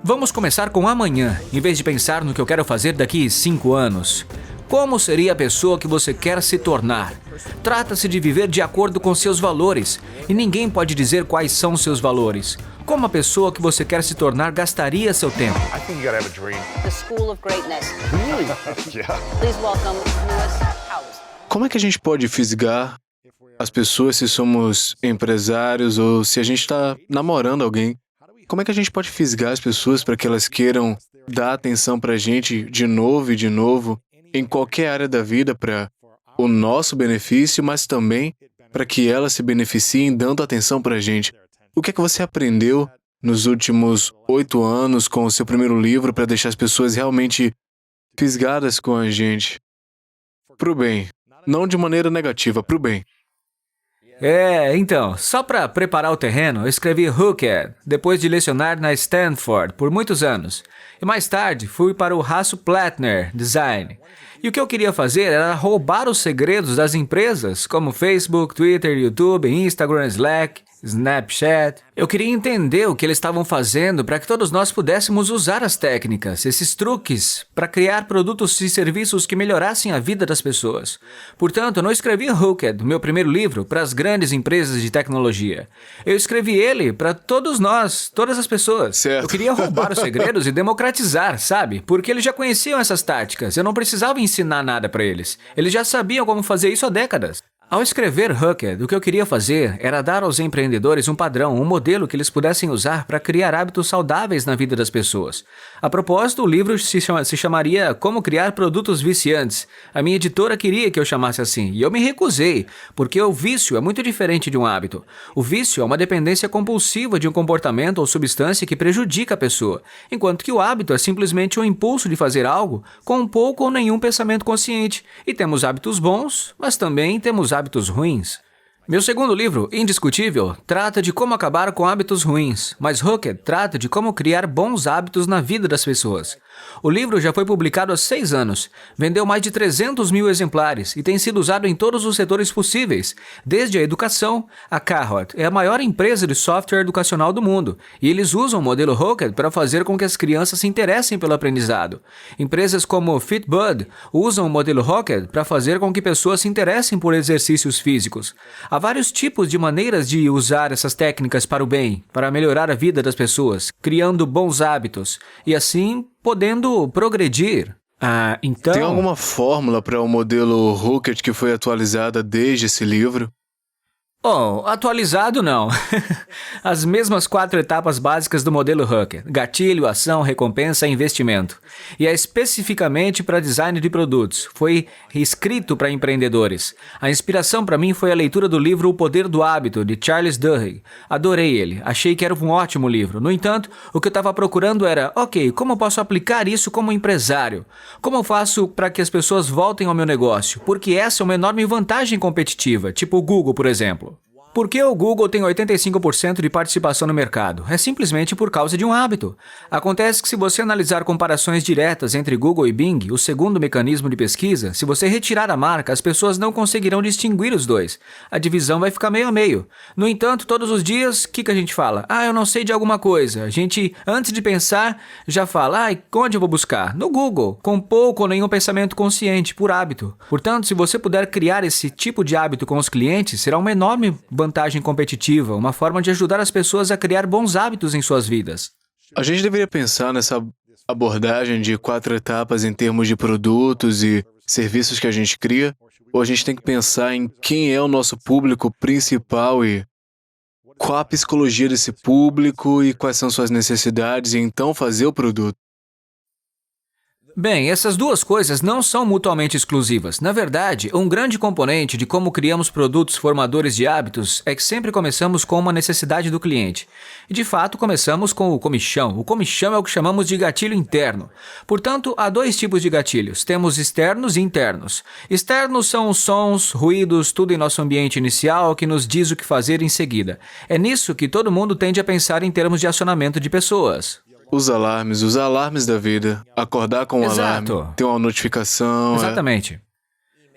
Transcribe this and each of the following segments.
Vamos começar com amanhã, em vez de pensar no que eu quero fazer daqui 5 anos. Como seria a pessoa que você quer se tornar? Trata-se de viver de acordo com seus valores, e ninguém pode dizer quais são seus valores. Como a pessoa que você quer se tornar gastaria seu tempo? I think you gotta have a dream. The School of Greatness. Really? Yeah. Please welcome Lewis Howes. Como é que a gente pode fisgar as pessoas se somos empresários ou se a gente está namorando alguém? Como é que a gente pode fisgar as pessoas para que elas queiram dar atenção para a gente de novo e de novo em qualquer área da vida para o nosso benefício, mas também para que elas se beneficiem dando atenção para a gente? O que é que você aprendeu nos últimos 8 anos com o seu primeiro livro para deixar as pessoas realmente fisgadas com a gente? Pro bem. Não de maneira negativa, pro bem. Então, só para preparar o terreno, eu escrevi Hooked, depois de lecionar na Stanford por muitos anos. E mais tarde, fui para o Hasso-Plattner Design. E o que eu queria fazer era roubar os segredos das empresas, como Facebook, Twitter, YouTube, Instagram, Slack, Snapchat. Eu queria entender o que eles estavam fazendo para que todos nós pudéssemos usar as técnicas, esses truques, para criar produtos e serviços que melhorassem a vida das pessoas. Portanto, eu não escrevi Hooked, meu primeiro livro, para as grandes empresas de tecnologia. Eu escrevi ele para todos nós, todas as pessoas. Certo. Eu queria roubar os segredos e democratizar, sabe? Porque eles já conheciam essas táticas, eu não precisava ensinar nada para eles. Eles já sabiam como fazer isso há décadas. Ao escrever Hooked, o que eu queria fazer era dar aos empreendedores um padrão, um modelo que eles pudessem usar para criar hábitos saudáveis na vida das pessoas. A propósito, o livro se chamaria Como Criar Produtos Viciantes. A minha editora queria que eu chamasse assim, e eu me recusei, porque o vício é muito diferente de um hábito. O vício é uma dependência compulsiva de um comportamento ou substância que prejudica a pessoa, enquanto que o hábito é simplesmente um impulso de fazer algo com pouco ou nenhum pensamento consciente. E temos hábitos bons, mas também temos hábitos ruins. Meu segundo livro, Indiscutível, trata de como acabar com hábitos ruins, mas Hooked trata de como criar bons hábitos na vida das pessoas. O livro já foi publicado há 6 anos, vendeu mais de 300 mil exemplares e tem sido usado em todos os setores possíveis, desde a educação. A Kahoot é a maior empresa de software educacional do mundo, e eles usam o modelo Hooked para fazer com que as crianças se interessem pelo aprendizado. Empresas como Fitbod usam o modelo Hooked para fazer com que pessoas se interessem por exercícios físicos. Há vários tipos de maneiras de usar essas técnicas para o bem, para melhorar a vida das pessoas, criando bons hábitos e assim podendo progredir. Então... Tem alguma fórmula para o modelo Hooked que foi atualizada desde esse livro? Atualizado não. As mesmas 4 etapas básicas do modelo Hooked: gatilho, ação, recompensa e investimento. E é especificamente para design de produtos. Foi escrito para empreendedores. A inspiração para mim foi a leitura do livro O Poder do Hábito, de Charles Duhigg. Adorei ele. Achei que era um ótimo livro. No entanto, o que eu estava procurando era, como eu posso aplicar isso como empresário? Como eu faço para que as pessoas voltem ao meu negócio? Porque essa é uma enorme vantagem competitiva, tipo o Google, por exemplo. Por que o Google tem 85% de participação no mercado? É simplesmente por causa de um hábito. Acontece que se você analisar comparações diretas entre Google e Bing, o segundo mecanismo de pesquisa, se você retirar a marca, as pessoas não conseguirão distinguir os dois. A divisão vai ficar meio a meio. No entanto, todos os dias, o que a gente fala? Eu não sei de alguma coisa. A gente, antes de pensar, já fala, onde eu vou buscar? No Google, com pouco ou nenhum pensamento consciente, por hábito. Portanto, se você puder criar esse tipo de hábito com os clientes, será uma enorme vantagem competitiva, uma forma de ajudar as pessoas a criar bons hábitos em suas vidas. A gente deveria pensar nessa abordagem de 4 etapas em termos de produtos e serviços que a gente cria, ou a gente tem que pensar em quem é o nosso público principal e qual a psicologia desse público e quais são suas necessidades e então fazer o produto. Bem, essas duas coisas não são mutuamente exclusivas. Na verdade, um grande componente de como criamos produtos formadores de hábitos é que sempre começamos com uma necessidade do cliente. E de fato, começamos com o comichão. O comichão é o que chamamos de gatilho interno. Portanto, há 2 tipos de gatilhos. Temos externos e internos. Externos são os sons, ruídos, tudo em nosso ambiente inicial que nos diz o que fazer em seguida. É nisso que todo mundo tende a pensar em termos de acionamento de pessoas. Os alarmes da vida. Acordar com um Exato. alarme, ter uma notificação. Exatamente.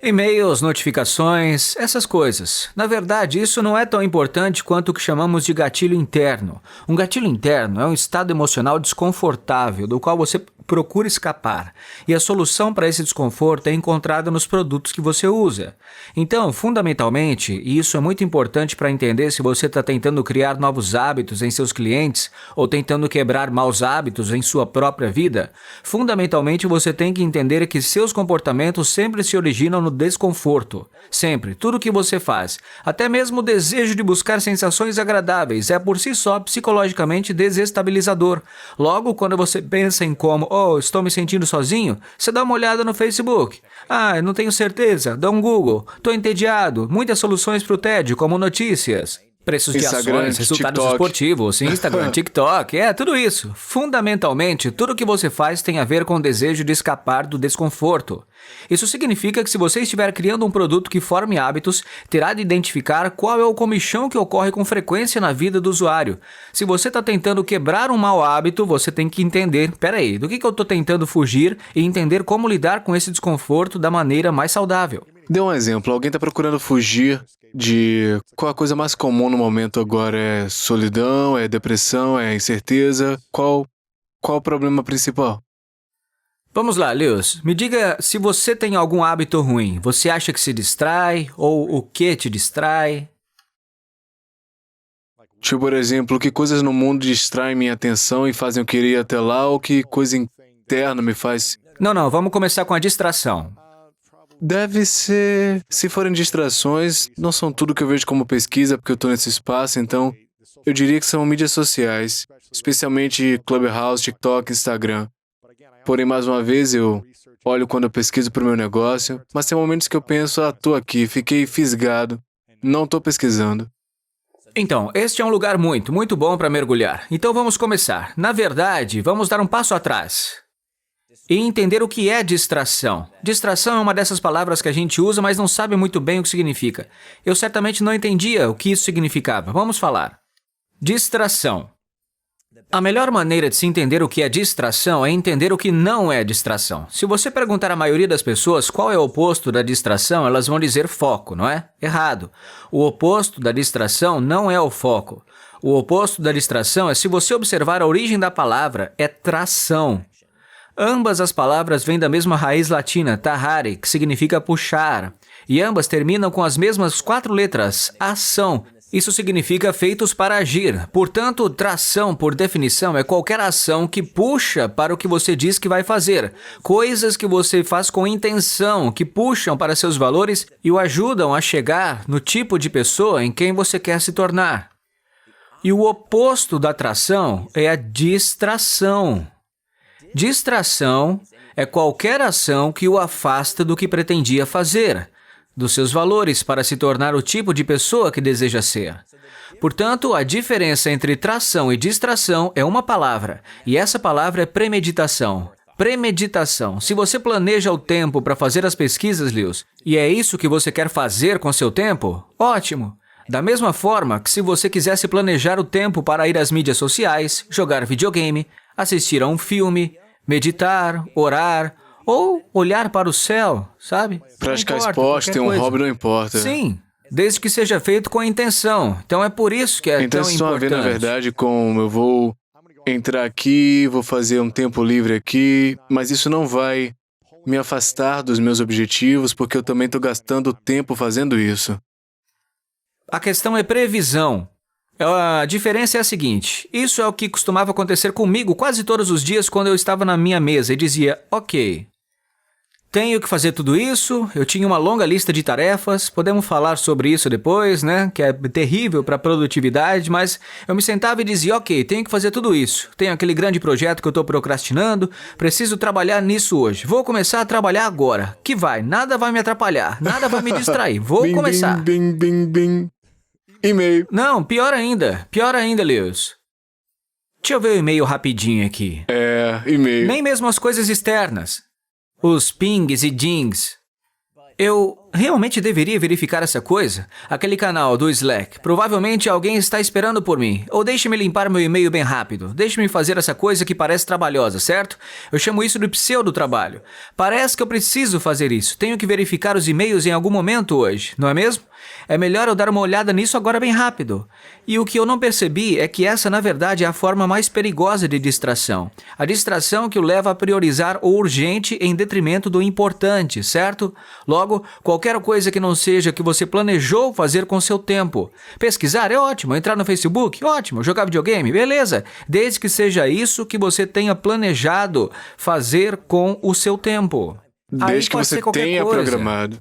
E-mails, notificações, essas coisas. Na verdade, isso não é tão importante quanto o que chamamos de gatilho interno. Um gatilho interno é um estado emocional desconfortável, do qual você procura escapar. E a solução para esse desconforto é encontrada nos produtos que você usa. Então, fundamentalmente, e isso é muito importante para entender se você está tentando criar novos hábitos em seus clientes ou tentando quebrar maus hábitos em sua própria vida, fundamentalmente você tem que entender que seus comportamentos sempre se originam no desconforto. Sempre. Tudo que você faz, até mesmo o desejo de buscar sensações agradáveis, é por si só psicologicamente desestabilizador. Logo, quando você pensa em como, estou me sentindo sozinho, você dá uma olhada no Facebook. Eu não tenho certeza, dá um Google. Estou entediado, muitas soluções para o tédio, como notícias. Preços de Instagram, ações, resultados TikTok. esportivos, Instagram, TikTok, tudo isso. Fundamentalmente, tudo que você faz tem a ver com o desejo de escapar do desconforto. Isso significa que se você estiver criando um produto que forme hábitos, terá de identificar qual é o comichão que ocorre com frequência na vida do usuário. Se você está tentando quebrar um mau hábito, você tem que entender, peraí, do que eu estou tentando fugir e entender como lidar com esse desconforto da maneira mais saudável. Dê um exemplo. Alguém está procurando fugir de qual a coisa mais comum no momento agora? É solidão, é depressão, é incerteza? Qual o problema principal? Vamos lá, Lewis. Me diga se você tem algum hábito ruim. Você acha que se distrai? Ou o que te distrai? Tipo, por exemplo, que coisas no mundo distraem minha atenção e fazem eu querer ir até lá, ou que coisa interna me faz... Não, vamos começar com a distração. Deve ser... Se forem distrações, não são tudo que eu vejo como pesquisa, porque eu estou nesse espaço, então... Eu diria que são mídias sociais, especialmente Clubhouse, TikTok, Instagram. Porém, mais uma vez, eu olho quando eu pesquiso para o meu negócio, mas tem momentos que eu penso, estou aqui, fiquei fisgado, não estou pesquisando. Então, este é um lugar muito bom para mergulhar. Então vamos começar. Na verdade, vamos dar um passo atrás e entender o que é distração. Distração é uma dessas palavras que a gente usa, mas não sabe muito bem o que significa. Eu certamente não entendia o que isso significava. Vamos falar. Distração. A melhor maneira de se entender o que é distração é entender o que não é distração. Se você perguntar à maioria das pessoas qual é o oposto da distração, elas vão dizer foco, não é? Errado. O oposto da distração não é o foco. O oposto da distração é, se você observar a origem da palavra, é tração. Ambas as palavras vêm da mesma raiz latina, tahare, que significa puxar. E ambas terminam com as mesmas 4 letras, ação. Isso significa feitos para agir. Portanto, tração, por definição, é qualquer ação que puxa para o que você diz que vai fazer. Coisas que você faz com intenção, que puxam para seus valores e o ajudam a chegar no tipo de pessoa em quem você quer se tornar. E o oposto da tração é a distração. Distração é qualquer ação que o afasta do que pretendia fazer, dos seus valores para se tornar o tipo de pessoa que deseja ser. Portanto, a diferença entre tração e distração é uma palavra, e essa palavra é premeditação. Premeditação. Se você planeja o tempo para fazer as pesquisas, Lewis, e é isso que você quer fazer com seu tempo, ótimo. Da mesma forma que se você quisesse planejar o tempo para ir às mídias sociais, jogar videogame, assistir a um filme, meditar, orar, ou olhar para o céu, sabe? Praticar esporte, ter um hobby, não importa. Sim, desde que seja feito com a intenção. Então é por isso que é tão importante. Então, a ver, na verdade, como eu vou entrar aqui, vou fazer um tempo livre aqui, mas isso não vai me afastar dos meus objetivos, porque eu também estou gastando tempo fazendo isso. A questão é previsão. A diferença é a seguinte, isso é o que costumava acontecer comigo quase todos os dias quando eu estava na minha mesa e dizia, ok, tenho que fazer tudo isso, eu tinha uma longa lista de tarefas, podemos falar sobre isso depois, né, que é terrível para a produtividade, mas eu me sentava e dizia, ok, tenho que fazer tudo isso, tenho aquele grande projeto que eu estou procrastinando, preciso trabalhar nisso hoje, vou começar a trabalhar agora, que vai, nada vai me atrapalhar, nada vai me distrair, vou começar. Bing, bing, bing. E-mail. Não, pior ainda, Lewis. Deixa eu ver o e-mail rapidinho aqui. E-mail. Nem mesmo as coisas externas. Os pings e dings. Eu realmente deveria verificar essa coisa? Aquele canal do Slack. Provavelmente alguém está esperando por mim. Ou deixe-me limpar meu e-mail bem rápido. Deixe-me fazer essa coisa que parece trabalhosa, certo? Eu chamo isso de pseudo-trabalho. Parece que eu preciso fazer isso. Tenho que verificar os e-mails em algum momento hoje, não é mesmo? É melhor eu dar uma olhada nisso agora bem rápido. E o que eu não percebi é que essa, na verdade, é a forma mais perigosa de distração. A distração que o leva a priorizar o urgente em detrimento do importante, certo? Logo, qualquer coisa que não seja que você planejou fazer com seu tempo. Pesquisar é ótimo, entrar no Facebook, ótimo, jogar videogame, beleza. Desde que seja isso que você tenha planejado fazer com o seu tempo. Desde que você tenha programado.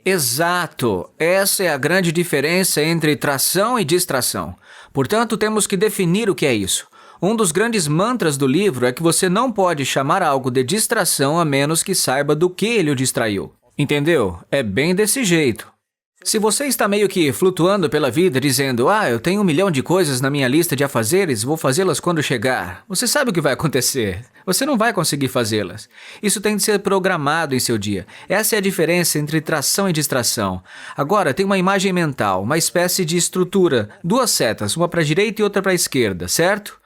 Exato. Essa é a grande diferença entre tração e distração. Portanto, temos que definir o que é isso. Um dos grandes mantras do livro é que você não pode chamar algo de distração a menos que saiba do que ele o distraiu. Entendeu? É bem desse jeito. Se você está meio que flutuando pela vida dizendo, eu tenho 1 milhão de coisas na minha lista de afazeres, vou fazê-las quando chegar. Você sabe o que vai acontecer. Você não vai conseguir fazê-las. Isso tem de ser programado em seu dia. Essa é a diferença entre tração e distração. Agora, tem uma imagem mental, uma espécie de estrutura. 2 setas, uma para a direita e outra para a esquerda, certo?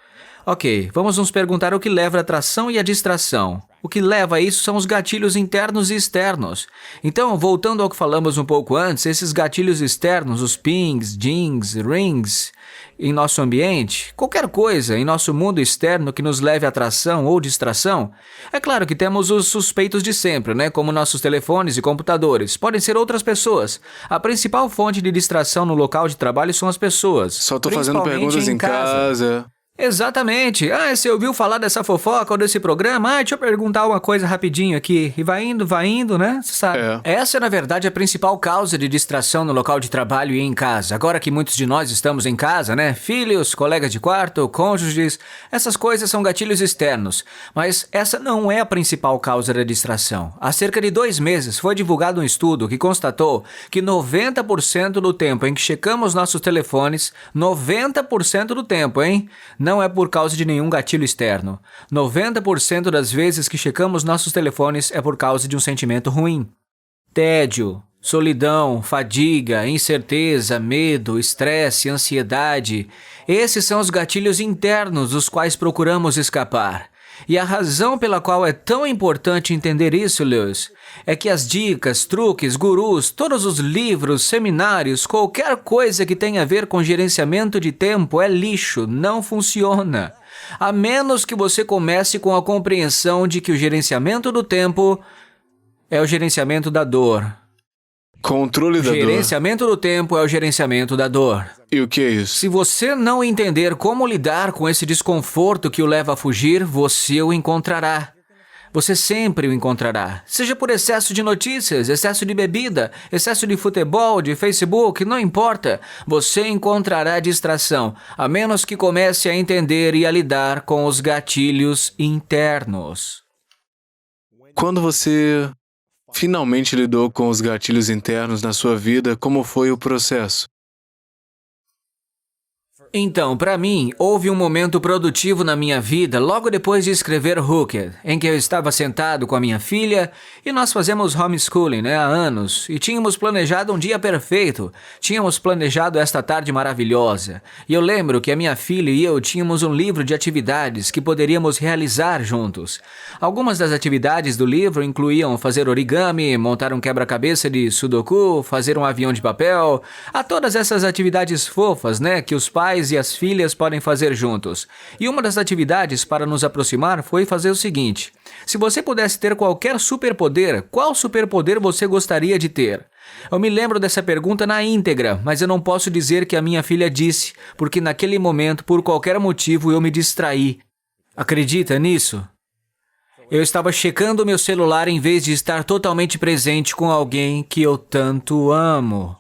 Ok, vamos nos perguntar o que leva a tração e a distração. O que leva a isso são os gatilhos internos e externos. Então, voltando ao que falamos um pouco antes, esses gatilhos externos, os pings, dings, rings, em nosso ambiente, qualquer coisa em nosso mundo externo que nos leve a atração ou distração, é claro que temos os suspeitos de sempre, né? Como nossos telefones e computadores. Podem ser outras pessoas. A principal fonte de distração no local de trabalho são as pessoas. Só tô fazendo perguntas em casa. Exatamente. Você ouviu falar dessa fofoca ou desse programa? Deixa eu perguntar uma coisa rapidinho aqui. E vai indo, né? Você sabe. Essa é, na verdade, a principal causa de distração no local de trabalho e em casa. Agora que muitos de nós estamos em casa, né? Filhos, colegas de quarto, cônjuges, essas coisas são gatilhos externos. Mas essa não é a principal causa da distração. Há cerca de 2 meses foi divulgado um estudo que constatou que 90% do tempo em que checamos nossos telefones, 90% do tempo, hein? Não é por causa de nenhum gatilho externo. 90% das vezes que checamos nossos telefones é por causa de um sentimento ruim. Tédio, solidão, fadiga, incerteza, medo, estresse, ansiedade. Esses são os gatilhos internos dos quais procuramos escapar. E a razão pela qual é tão importante entender isso, Lewis, é que as dicas, truques, gurus, todos os livros, seminários, qualquer coisa que tenha a ver com gerenciamento de tempo é lixo, não funciona. A menos que você comece com a compreensão de que o gerenciamento do tempo é o gerenciamento da dor. Controle da dor. Gerenciamento do tempo é o gerenciamento da dor. E o que é isso? Se você não entender como lidar com esse desconforto que o leva a fugir, você o encontrará. Você sempre o encontrará. Seja por excesso de notícias, excesso de bebida, excesso de futebol, de Facebook, não importa. Você encontrará distração, a menos que comece a entender e a lidar com os gatilhos internos. Quando você finalmente lidou com os gatilhos internos na sua vida, como foi o processo? Então, para mim, houve um momento produtivo na minha vida logo depois de escrever Hooked, em que eu estava sentado com a minha filha e nós fazemos homeschooling, há anos, e tínhamos planejado um dia perfeito, tínhamos planejado esta tarde maravilhosa, e eu lembro que a minha filha e eu tínhamos um livro de atividades que poderíamos realizar juntos. Algumas das atividades do livro incluíam fazer origami, montar um quebra-cabeça de sudoku, fazer um avião de papel, há todas essas atividades fofas, que os pais e as filhas podem fazer juntos. E uma das atividades para nos aproximar foi fazer o seguinte: se você pudesse ter qualquer superpoder, qual superpoder você gostaria de ter? Eu me lembro dessa pergunta na íntegra, mas eu não posso dizer que a minha filha disse, porque naquele momento, por qualquer motivo, eu me distraí. Acredita nisso? Eu estava checando meu celular em vez de estar totalmente presente com alguém que eu tanto amo.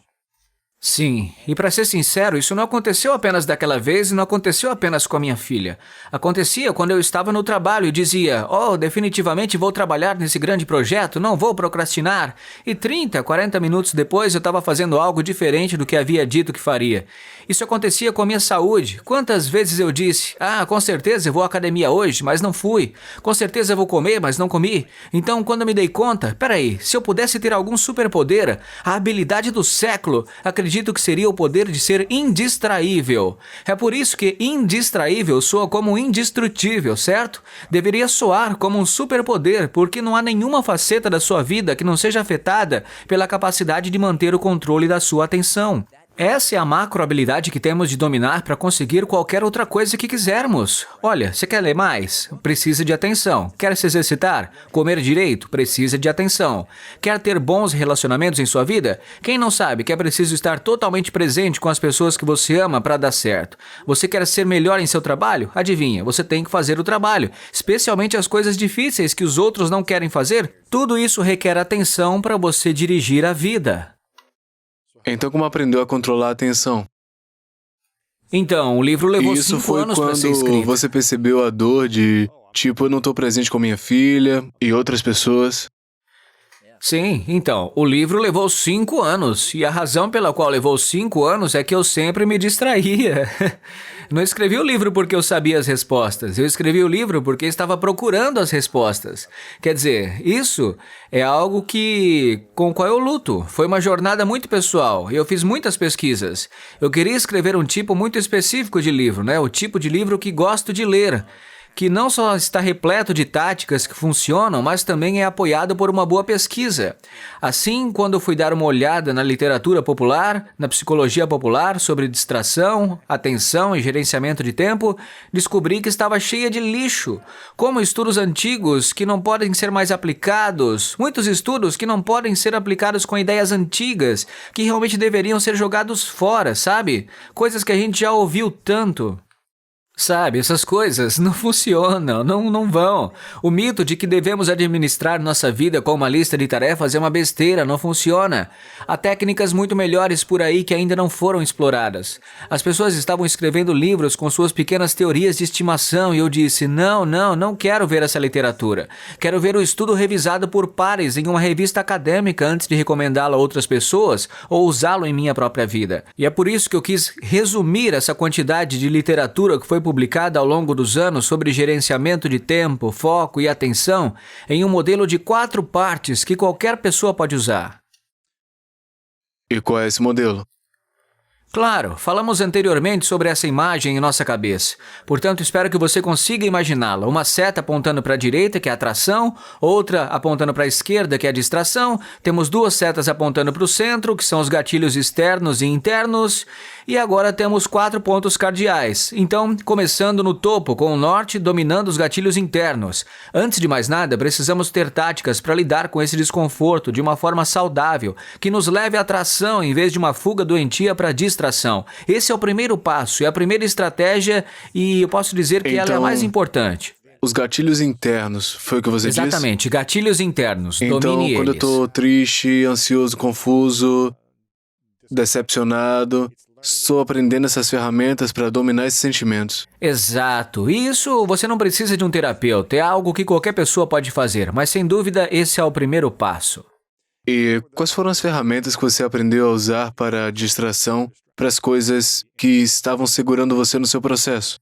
Sim, e para ser sincero, isso não aconteceu apenas daquela vez e não aconteceu apenas com a minha filha. Acontecia quando eu estava no trabalho e dizia, oh, definitivamente vou trabalhar nesse grande projeto, não vou procrastinar. E 30, 40 minutos depois eu estava fazendo algo diferente do que havia dito que faria. Isso acontecia com a minha saúde. Quantas vezes eu disse, com certeza eu vou à academia hoje, mas não fui. Com certeza eu vou comer, mas não comi. Então, quando eu me dei conta, peraí, se eu pudesse ter algum superpoder, a habilidade do século, acredito que seria o poder de ser indistraível. É por isso que indistraível soa como indestrutível, certo? Deveria soar como um superpoder, porque não há nenhuma faceta da sua vida que não seja afetada pela capacidade de manter o controle da sua atenção. Essa é a macro habilidade que temos de dominar para conseguir qualquer outra coisa que quisermos. Olha, você quer ler mais? Precisa de atenção. Quer se exercitar? Comer direito? Precisa de atenção. Quer ter bons relacionamentos em sua vida? Quem não sabe que é preciso estar totalmente presente com as pessoas que você ama para dar certo? Você quer ser melhor em seu trabalho? Adivinha, você tem que fazer o trabalho, especialmente as coisas difíceis que os outros não querem fazer. Tudo isso requer atenção para você dirigir a vida. Então, como aprendeu a controlar a atenção? Então, o livro levou Isso 5 foi anos para ser quando escrito. você percebeu a dor de, tipo, eu não estou presente com minha filha e outras pessoas. Sim, então, o livro levou 5 anos, e a razão pela qual levou 5 anos é que eu sempre me distraía. Não escrevi o livro porque eu sabia as respostas, eu escrevi o livro porque estava procurando as respostas. Quer dizer, isso é algo com o qual eu luto. Foi uma jornada muito pessoal, e eu fiz muitas pesquisas. Eu queria escrever um tipo muito específico de livro, né? O tipo de livro que gosto de ler, que não só está repleto de táticas que funcionam, mas também é apoiado por uma boa pesquisa. Assim, quando eu fui dar uma olhada na literatura popular, na psicologia popular sobre distração, atenção e gerenciamento de tempo, descobri que estava cheia de lixo, como estudos antigos que não podem ser mais aplicados, muitos estudos que não podem ser aplicados com ideias antigas, que realmente deveriam ser jogados fora, sabe? Coisas que a gente já ouviu tanto. Sabe, essas coisas não funcionam, não vão. O mito de que devemos administrar nossa vida com uma lista de tarefas é uma besteira, não funciona. Há técnicas muito melhores por aí que ainda não foram exploradas. As pessoas estavam escrevendo livros com suas pequenas teorias de estimação e eu disse, não quero ver essa literatura. Quero ver o estudo revisado por pares em uma revista acadêmica antes de recomendá-lo a outras pessoas ou usá-lo em minha própria vida. E é por isso que eu quis resumir essa quantidade de literatura que foi publicada ao longo dos anos sobre gerenciamento de tempo, foco e atenção em um modelo de 4 partes que qualquer pessoa pode usar. E qual é esse modelo? Claro, falamos anteriormente sobre essa imagem em nossa cabeça. Portanto, espero que você consiga imaginá-la. Uma seta apontando para a direita, que é a atração, outra apontando para a esquerda, que é a distração. Temos 2 setas apontando para o centro, que são os gatilhos externos e internos. E agora temos 4 pontos cardeais. Então, começando no topo, com o norte dominando os gatilhos internos. Antes de mais nada, precisamos ter táticas para lidar com esse desconforto de uma forma saudável, que nos leve à atração em vez de uma fuga doentia para a distração. Esse é o primeiro passo, é a primeira estratégia e eu posso dizer que ela é a mais importante. Os gatilhos internos, foi o que você disse? Exatamente, gatilhos internos, então, domine quando eu eles. tô triste, ansioso, confuso, decepcionado, estou aprendendo essas ferramentas para dominar esses sentimentos. Exato, e isso você não precisa de um terapeuta, é algo que qualquer pessoa pode fazer, mas sem dúvida esse é o primeiro passo. E quais foram as ferramentas que você aprendeu a usar para a distração, para as coisas que estavam segurando você no seu processo?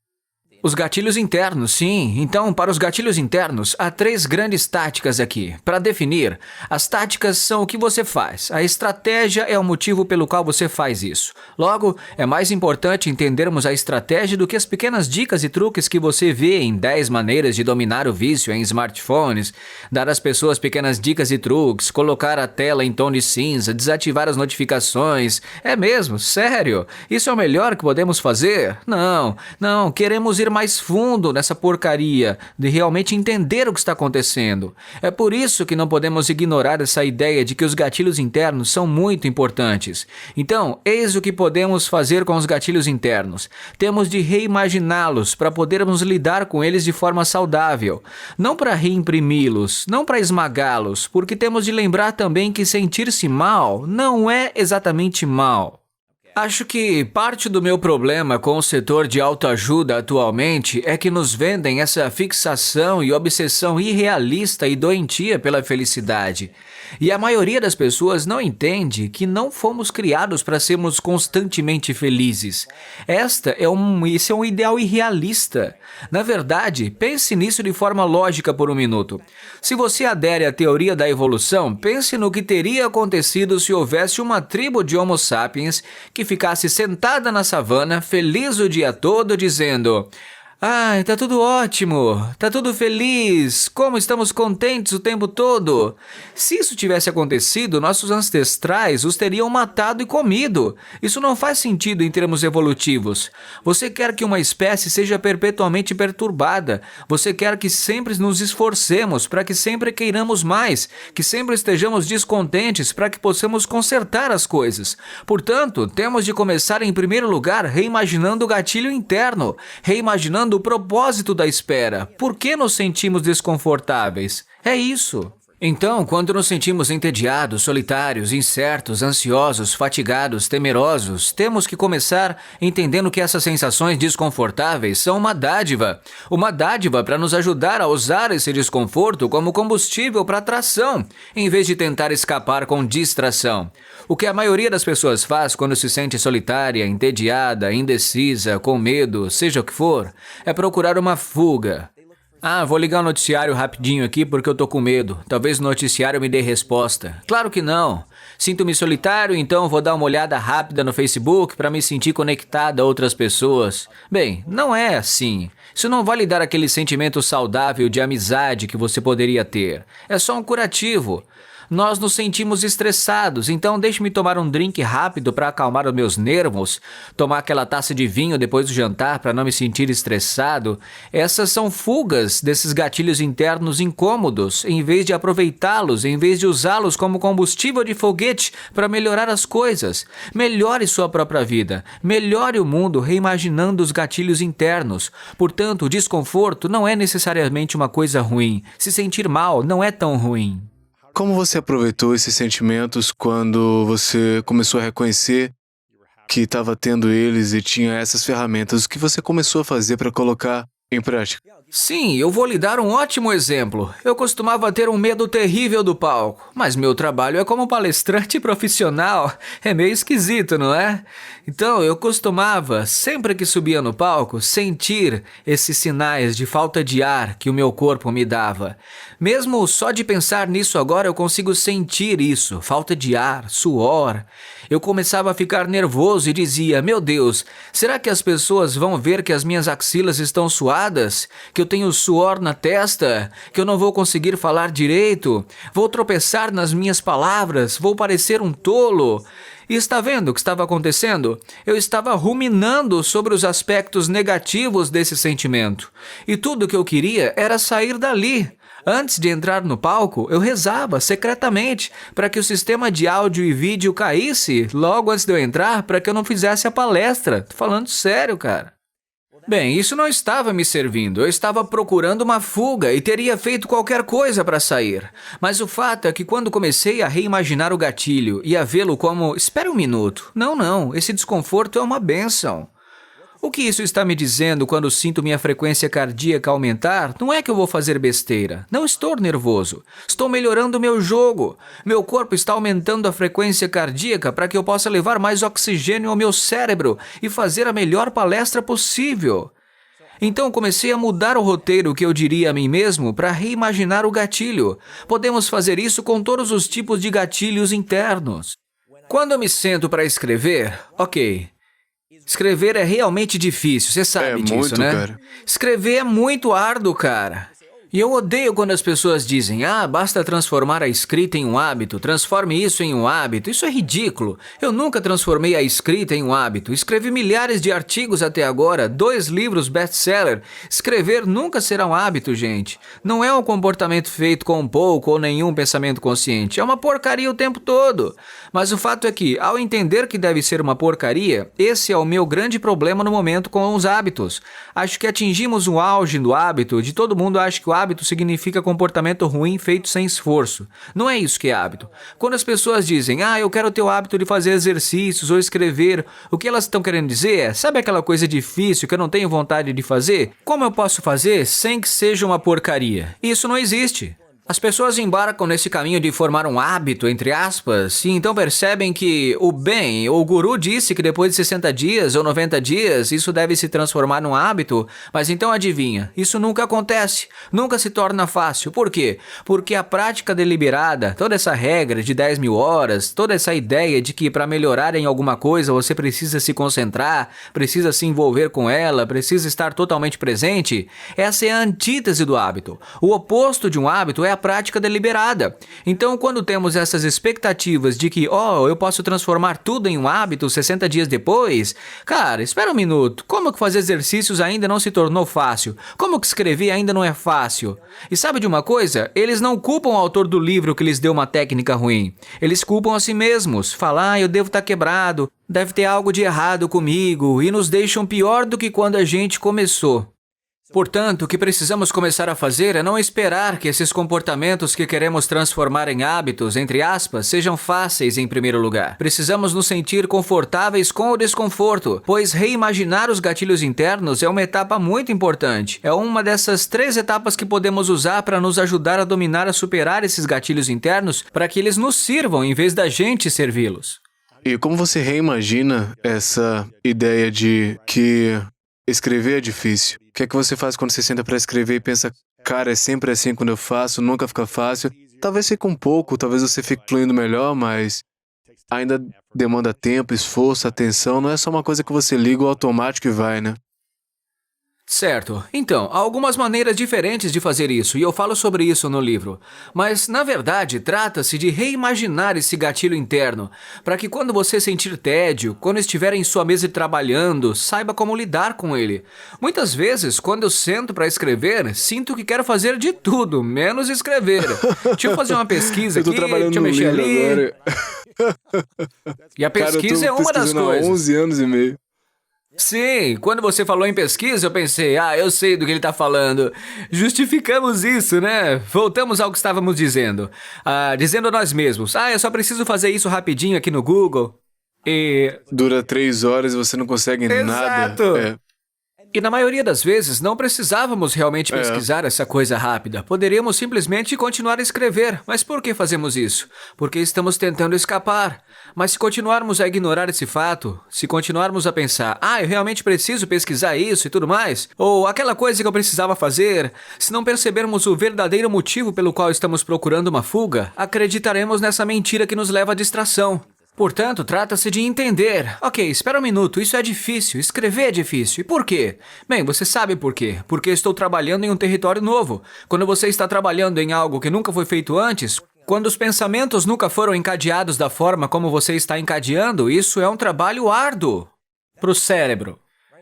Os gatilhos internos, sim. Então, para os gatilhos internos, há 3 grandes táticas aqui. Para definir, as táticas são o que você faz. A estratégia é o motivo pelo qual você faz isso. Logo, é mais importante entendermos a estratégia do que as pequenas dicas e truques que você vê em 10 maneiras de dominar o vício em smartphones, dar às pessoas pequenas dicas e truques, colocar a tela em tom de cinza, desativar as notificações. É mesmo? Sério? Isso é o melhor que podemos fazer? Não, queremos ir mais fundo nessa porcaria, de realmente entender o que está acontecendo. É por isso que não podemos ignorar essa ideia de que os gatilhos internos são muito importantes. Então, eis o que podemos fazer com os gatilhos internos. Temos de reimaginá-los para podermos lidar com eles de forma saudável. Não para reimprimi-los, não para esmagá-los, porque temos de lembrar também que sentir-se mal não é exatamente mal. Acho que parte do meu problema com o setor de autoajuda atualmente é que nos vendem essa fixação e obsessão irrealista e doentia pela felicidade. E a maioria das pessoas não entende que não fomos criados para sermos constantemente felizes. Esse é um ideal irrealista. Na verdade, pense nisso de forma lógica por um minuto. Se você adere à teoria da evolução, pense no que teria acontecido se houvesse uma tribo de Homo sapiens que ficasse sentada na savana, feliz o dia todo, dizendo: "Ai, tá tudo ótimo, tá tudo feliz, como estamos contentes o tempo todo." Se isso tivesse acontecido, nossos ancestrais os teriam matado e comido. Isso não faz sentido em termos evolutivos. Você quer que uma espécie seja perpetuamente perturbada. Você quer que sempre nos esforcemos para que sempre queiramos mais, que sempre estejamos descontentes para que possamos consertar as coisas. Portanto, temos de começar em primeiro lugar reimaginando o gatilho interno, reimaginando o propósito da espera. Por que nos sentimos desconfortáveis? É isso. Então, quando nos sentimos entediados, solitários, incertos, ansiosos, fatigados, temerosos, temos que começar entendendo que essas sensações desconfortáveis são uma dádiva. Uma dádiva para nos ajudar a usar esse desconforto como combustível para atração, em vez de tentar escapar com distração. O que a maioria das pessoas faz quando se sente solitária, entediada, indecisa, com medo, seja o que for, é procurar uma fuga. Vou ligar o noticiário rapidinho aqui porque eu tô com medo. Talvez o noticiário me dê resposta. Claro que não. Sinto-me solitário, então vou dar uma olhada rápida no Facebook para me sentir conectado a outras pessoas. Bem, não é assim. Isso não vai lhe dar aquele sentimento saudável de amizade que você poderia ter. É só um curativo. Nós nos sentimos estressados, então deixe-me tomar um drink rápido para acalmar os meus nervos, tomar aquela taça de vinho depois do jantar para não me sentir estressado. Essas são fugas desses gatilhos internos incômodos, em vez de aproveitá-los, em vez de usá-los como combustível de foguete para melhorar as coisas. Melhore sua própria vida, melhore o mundo reimaginando os gatilhos internos. Portanto, o desconforto não é necessariamente uma coisa ruim. Se sentir mal não é tão ruim. Como você aproveitou esses sentimentos quando você começou a reconhecer que estava tendo eles e tinha essas ferramentas? O que você começou a fazer para colocar em prática? Sim, eu vou lhe dar um ótimo exemplo. Eu costumava ter um medo terrível do palco, mas meu trabalho é como palestrante profissional. É meio esquisito, não é? Então, eu costumava, sempre que subia no palco, sentir esses sinais de falta de ar que o meu corpo me dava. Mesmo só de pensar nisso agora, eu consigo sentir isso, falta de ar, suor. Eu começava a ficar nervoso e dizia: "Meu Deus, será que as pessoas vão ver que as minhas axilas estão suadas? Que eu tenho suor na testa? Que eu não vou conseguir falar direito? Vou tropeçar nas minhas palavras? Vou parecer um tolo?" E está vendo o que estava acontecendo? Eu estava ruminando sobre os aspectos negativos desse sentimento. E tudo o que eu queria era sair dali. Antes de entrar no palco, eu rezava secretamente para que o sistema de áudio e vídeo caísse logo antes de eu entrar, para que eu não fizesse a palestra. Tô falando sério, cara. Bem, isso não estava me servindo. Eu estava procurando uma fuga e teria feito qualquer coisa para sair. Mas o fato é que quando comecei a reimaginar o gatilho e a vê-lo como: "Espera um minuto. Não, esse desconforto é uma bênção." O que isso está me dizendo quando sinto minha frequência cardíaca aumentar? Não é que eu vou fazer besteira. Não estou nervoso. Estou melhorando o meu jogo. Meu corpo está aumentando a frequência cardíaca para que eu possa levar mais oxigênio ao meu cérebro e fazer a melhor palestra possível. Então comecei a mudar o roteiro que eu diria a mim mesmo para reimaginar o gatilho. Podemos fazer isso com todos os tipos de gatilhos internos. Quando eu me sento para escrever, ok. Escrever é realmente difícil, você sabe disso, muito, né? Cara. Escrever é muito árduo, cara. E eu odeio quando as pessoas dizem: basta transformar a escrita em um hábito, transforme isso em um hábito. Isso é ridículo. Eu nunca transformei a escrita em um hábito. Escrevi milhares de artigos até agora, 2 livros best-seller. Escrever nunca será um hábito, gente. Não é um comportamento feito com pouco ou nenhum pensamento consciente. É uma porcaria o tempo todo. Mas o fato é que, ao entender que deve ser uma porcaria, esse é o meu grande problema no momento com os hábitos. Acho que atingimos o auge do hábito, de todo mundo acha que o hábito significa comportamento ruim feito sem esforço. Não é isso que é hábito. Quando as pessoas dizem, eu quero ter o hábito de fazer exercícios ou escrever, o que elas estão querendo dizer é, sabe aquela coisa difícil que eu não tenho vontade de fazer? Como eu posso fazer sem que seja uma porcaria? Isso não existe. As pessoas embarcam nesse caminho de formar um hábito, entre aspas, e então percebem que o guru disse que depois de 60 dias ou 90 dias isso deve se transformar num hábito, mas então adivinha, isso nunca acontece, nunca se torna fácil. Por quê? Porque a prática deliberada, toda essa regra de 10 mil horas, toda essa ideia de que para melhorar em alguma coisa você precisa se concentrar, precisa se envolver com ela, precisa estar totalmente presente, essa é a antítese do hábito. O oposto de um hábito é a prática deliberada. Então, quando temos essas expectativas de que, eu posso transformar tudo em um hábito 60 dias depois, cara, espera um minuto, como que fazer exercícios ainda não se tornou fácil? Como que escrever ainda não é fácil? E sabe de uma coisa? Eles não culpam o autor do livro que lhes deu uma técnica ruim. Eles culpam a si mesmos, falam, eu devo estar quebrado, deve ter algo de errado comigo, e nos deixam pior do que quando a gente começou. Portanto, o que precisamos começar a fazer é não esperar que esses comportamentos que queremos transformar em hábitos, entre aspas, sejam fáceis em primeiro lugar. Precisamos nos sentir confortáveis com o desconforto, pois reimaginar os gatilhos internos é uma etapa muito importante. É uma dessas 3 etapas que podemos usar para nos ajudar a dominar e superar esses gatilhos internos para que eles nos sirvam em vez da gente servi-los. E como você reimagina essa ideia de que escrever é difícil? O que é que você faz quando você senta para escrever e pensa, cara, é sempre assim quando eu faço, nunca fica fácil? Talvez fique um pouco, talvez você fique fluindo melhor, mas ainda demanda tempo, esforço, atenção. Não é só uma coisa que você liga o automático e vai, né? Certo. Então, há algumas maneiras diferentes de fazer isso, e eu falo sobre isso no livro. Mas, na verdade, trata-se de reimaginar esse gatilho interno, para que quando você sentir tédio, quando estiver em sua mesa trabalhando, saiba como lidar com ele. Muitas vezes, quando eu sento para escrever, sinto que quero fazer de tudo, menos escrever. Deixa eu fazer uma pesquisa aqui, deixa eu mexer ali. Agora. E a pesquisa é uma das coisas. Há 11 anos e meio. Sim, quando você falou em pesquisa, eu pensei, eu sei do que ele está falando. Justificamos isso, né? Voltamos ao que estávamos dizendo. Dizendo a nós mesmos, eu só preciso fazer isso rapidinho aqui no Google. E... dura 3 horas e você não consegue nada. Exato! E na maioria das vezes não precisávamos realmente pesquisar essa coisa rápida. Poderíamos simplesmente continuar a escrever. Mas por que fazemos isso? Porque estamos tentando escapar. Mas se continuarmos a ignorar esse fato, se continuarmos a pensar, eu realmente preciso pesquisar isso e tudo mais, ou aquela coisa que eu precisava fazer, se não percebermos o verdadeiro motivo pelo qual estamos procurando uma fuga, acreditaremos nessa mentira que nos leva à distração. Portanto, trata-se de entender. Ok, espera um minuto, isso é difícil, escrever é difícil. E por quê? Bem, você sabe por quê. Porque estou trabalhando em um território novo. Quando você está trabalhando em algo que nunca foi feito antes, quando os pensamentos nunca foram encadeados da forma como você está encadeando, isso é um trabalho árduo para o cérebro.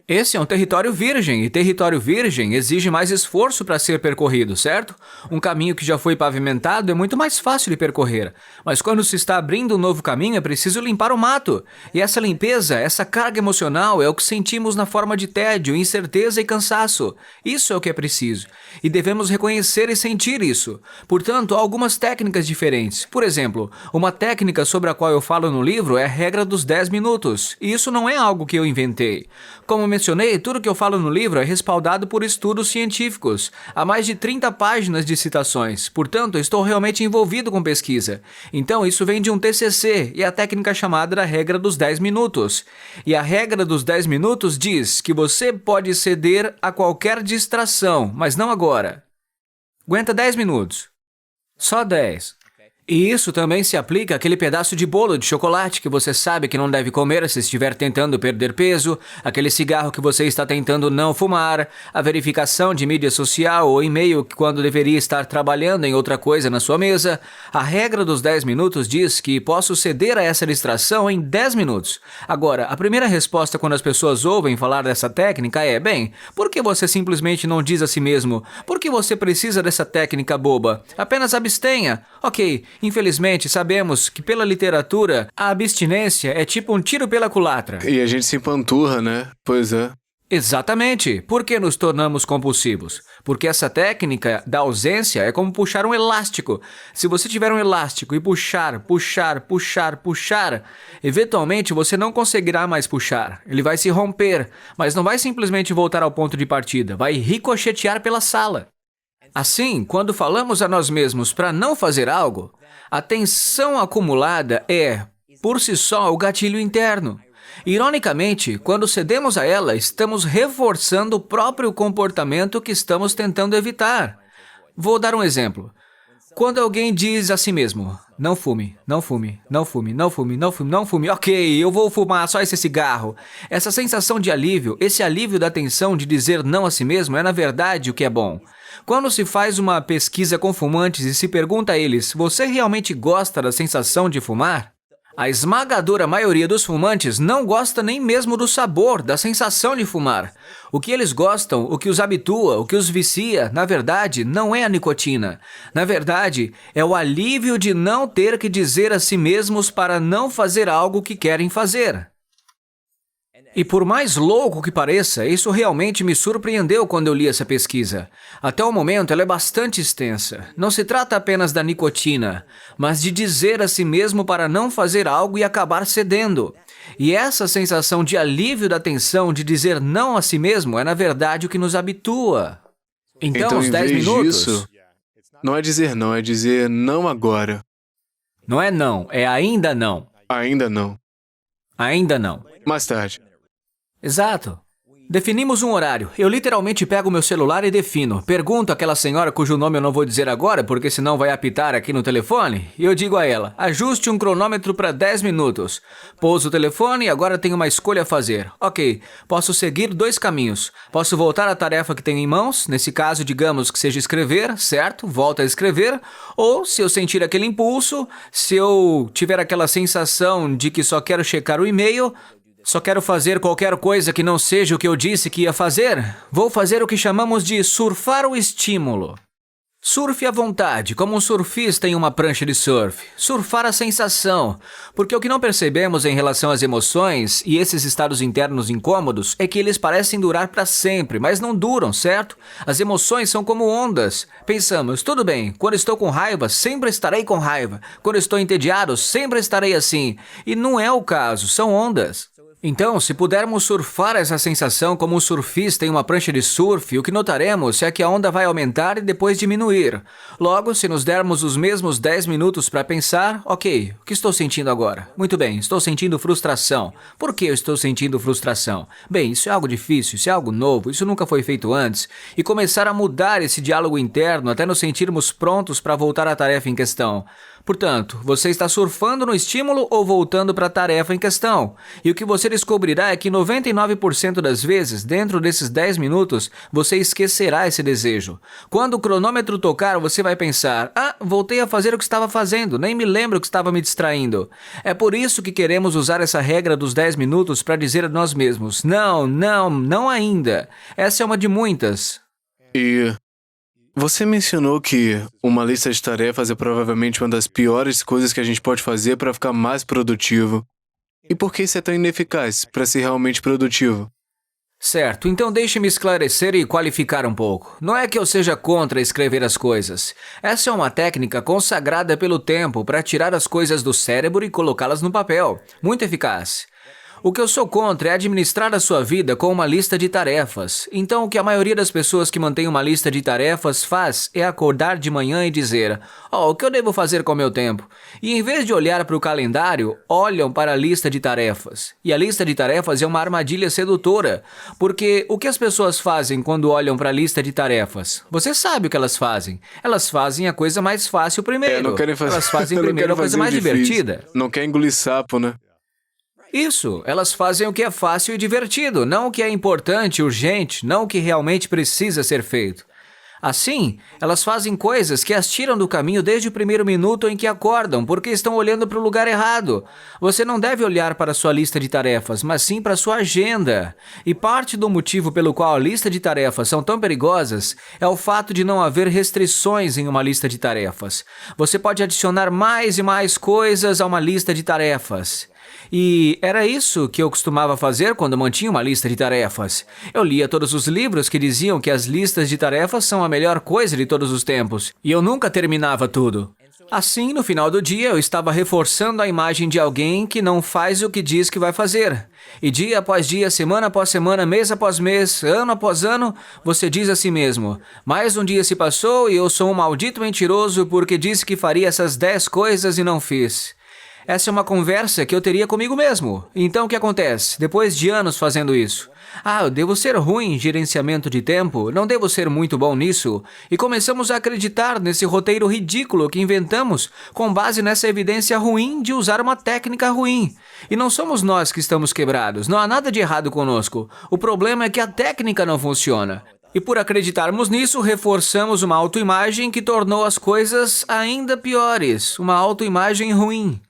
Esse é um território virgem, e território virgem exige mais esforço para ser percorrido, certo? Um caminho que já foi pavimentado é muito mais fácil de percorrer. Mas quando se está abrindo um novo caminho, é preciso limpar o mato. E essa limpeza, essa carga emocional é o que sentimos na forma de tédio, incerteza e cansaço. Isso é o que é preciso. E devemos reconhecer e sentir isso. Portanto, há algumas técnicas diferentes. Por exemplo, uma técnica sobre a qual eu falo no livro é a regra dos 10 minutos. E isso não é algo que eu inventei. Como mencionei, tudo que eu falo no livro é respaldado por estudos científicos. Há mais de 30 páginas de citações. Portanto, eu estou realmente envolvido com pesquisa. Então, isso vem de um TCC e a técnica chamada da regra dos 10 minutos. E a regra dos 10 minutos diz que você pode ceder a qualquer distração, mas não agora. Aguenta 10 minutos. Só 10. E isso também se aplica àquele pedaço de bolo de chocolate que você sabe que não deve comer se estiver tentando perder peso, aquele cigarro que você está tentando não fumar, a verificação de mídia social ou e-mail quando deveria estar trabalhando em outra coisa na sua mesa. A regra dos 10 minutos diz que posso ceder a essa distração em 10 minutos. Agora, a primeira resposta quando as pessoas ouvem falar dessa técnica é, por que você simplesmente não diz a si mesmo, por que você precisa dessa técnica boba? Apenas abstenha. Ok. Infelizmente, sabemos que pela literatura, a abstinência é tipo um tiro pela culatra. E a gente se empanturra, né? Pois é. Exatamente. Por que nos tornamos compulsivos? Porque essa técnica da ausência é como puxar um elástico. Se você tiver um elástico e puxar, eventualmente você não conseguirá mais puxar. Ele vai se romper, mas não vai simplesmente voltar ao ponto de partida, vai ricochetear pela sala. Assim, quando falamos a nós mesmos para não fazer algo, a tensão acumulada é, por si só, o gatilho interno. Ironicamente, quando cedemos a ela, estamos reforçando o próprio comportamento que estamos tentando evitar. Vou dar um exemplo. Quando alguém diz a si mesmo, não fume, não fume, não fume, não fume, não fume, não fume, ok, eu vou fumar só esse cigarro. Essa sensação de alívio, esse alívio da tensão de dizer não a si mesmo é na verdade o que é bom. Quando se faz uma pesquisa com fumantes e se pergunta a eles, você realmente gosta da sensação de fumar? A esmagadora maioria dos fumantes não gosta nem mesmo do sabor, da sensação de fumar. O que eles gostam, o que os habitua, o que os vicia, na verdade, não é a nicotina. Na verdade, é o alívio de não ter que dizer a si mesmos para não fazer algo que querem fazer. E por mais louco que pareça, isso realmente me surpreendeu quando eu li essa pesquisa. Até o momento, ela é bastante extensa. Não se trata apenas da nicotina, mas de dizer a si mesmo para não fazer algo e acabar cedendo. E essa sensação de alívio da tensão de dizer não a si mesmo é, na verdade, o que nos habitua. Então os 10 minutos... Disso, não é dizer não, é dizer não agora. Não é não, é ainda não. Ainda não. Ainda não. Mais tarde. Exato. Definimos um horário. Eu literalmente pego meu celular e defino. Pergunto àquela senhora cujo nome eu não vou dizer agora, porque senão vai apitar aqui no telefone. E eu digo a ela, ajuste um cronômetro para 10 minutos. Pouso o telefone e agora tenho uma escolha a fazer. Ok, posso seguir 2 caminhos. Posso voltar à tarefa que tenho em mãos, nesse caso, digamos que seja escrever, certo? Volto a escrever. Ou, se eu sentir aquele impulso, se eu tiver aquela sensação de que só quero checar o e-mail... Só quero fazer qualquer coisa que não seja o que eu disse que ia fazer. Vou fazer o que chamamos de surfar o estímulo. Surfe à vontade, como um surfista em uma prancha de surf. Surfar a sensação. Porque o que não percebemos em relação às emoções e esses estados internos incômodos é que eles parecem durar para sempre, mas não duram, certo? As emoções são como ondas. Pensamos, tudo bem, quando estou com raiva, sempre estarei com raiva. Quando estou entediado, sempre estarei assim. E não é o caso, são ondas. Então, se pudermos surfar essa sensação como um surfista em uma prancha de surf, o que notaremos é que a onda vai aumentar e depois diminuir. Logo, se nos dermos os mesmos 10 minutos para pensar, ok, o que estou sentindo agora? Muito bem, estou sentindo frustração. Por que eu estou sentindo frustração? Bem, isso é algo difícil, isso é algo novo, isso nunca foi feito antes. E começar a mudar esse diálogo interno até nos sentirmos prontos para voltar à tarefa em questão. Portanto, você está surfando no estímulo ou voltando para a tarefa em questão. E o que você descobrirá é que 99% das vezes, dentro desses 10 minutos, você esquecerá esse desejo. Quando o cronômetro tocar, você vai pensar, voltei a fazer o que estava fazendo, nem me lembro que estava me distraindo. É por isso que queremos usar essa regra dos 10 minutos para dizer a nós mesmos, não ainda. Essa é uma de muitas. E... você mencionou que uma lista de tarefas é provavelmente uma das piores coisas que a gente pode fazer para ficar mais produtivo. E por que isso é tão ineficaz para ser realmente produtivo? Certo, então deixe-me esclarecer e qualificar um pouco. Não é que eu seja contra escrever as coisas. Essa é uma técnica consagrada pelo tempo para tirar as coisas do cérebro e colocá-las no papel. Muito eficaz. O que eu sou contra é administrar a sua vida com uma lista de tarefas. Então, o que a maioria das pessoas que mantém uma lista de tarefas faz é acordar de manhã e dizer, o que eu devo fazer com o meu tempo? E em vez de olhar para o calendário, olham para a lista de tarefas. E a lista de tarefas é uma armadilha sedutora, porque o que as pessoas fazem quando olham para a lista de tarefas? Você sabe o que elas fazem. Elas fazem a coisa mais fácil primeiro. Não querem fazer... Elas fazem primeiro a coisa mais divertida. Não quer engolir sapo, né? Isso, elas fazem o que é fácil e divertido, não o que é importante e urgente, não o que realmente precisa ser feito. Assim, elas fazem coisas que as tiram do caminho desde o primeiro minuto em que acordam, porque estão olhando para o lugar errado. Você não deve olhar para a sua lista de tarefas, mas sim para a sua agenda. E parte do motivo pelo qual a lista de tarefas são tão perigosas é o fato de não haver restrições em uma lista de tarefas. Você pode adicionar mais e mais coisas a uma lista de tarefas. E era isso que eu costumava fazer quando mantinha uma lista de tarefas. Eu lia todos os livros que diziam que as listas de tarefas são a melhor coisa de todos os tempos, e eu nunca terminava tudo. Assim, no final do dia, eu estava reforçando a imagem de alguém que não faz o que diz que vai fazer. E dia após dia, semana após semana, mês após mês, ano após ano, você diz a si mesmo: mais um dia se passou e eu sou um maldito mentiroso porque disse que faria essas 10 coisas e não fiz. Essa é uma conversa que eu teria comigo mesmo. Então o que acontece? Depois de anos fazendo isso. Eu devo ser ruim em gerenciamento de tempo, não devo ser muito bom nisso. E começamos a acreditar nesse roteiro ridículo que inventamos com base nessa evidência ruim de usar uma técnica ruim. E não somos nós que estamos quebrados, não há nada de errado conosco. O problema é que a técnica não funciona. E por acreditarmos nisso, reforçamos uma autoimagem que tornou as coisas ainda piores, uma autoimagem ruim.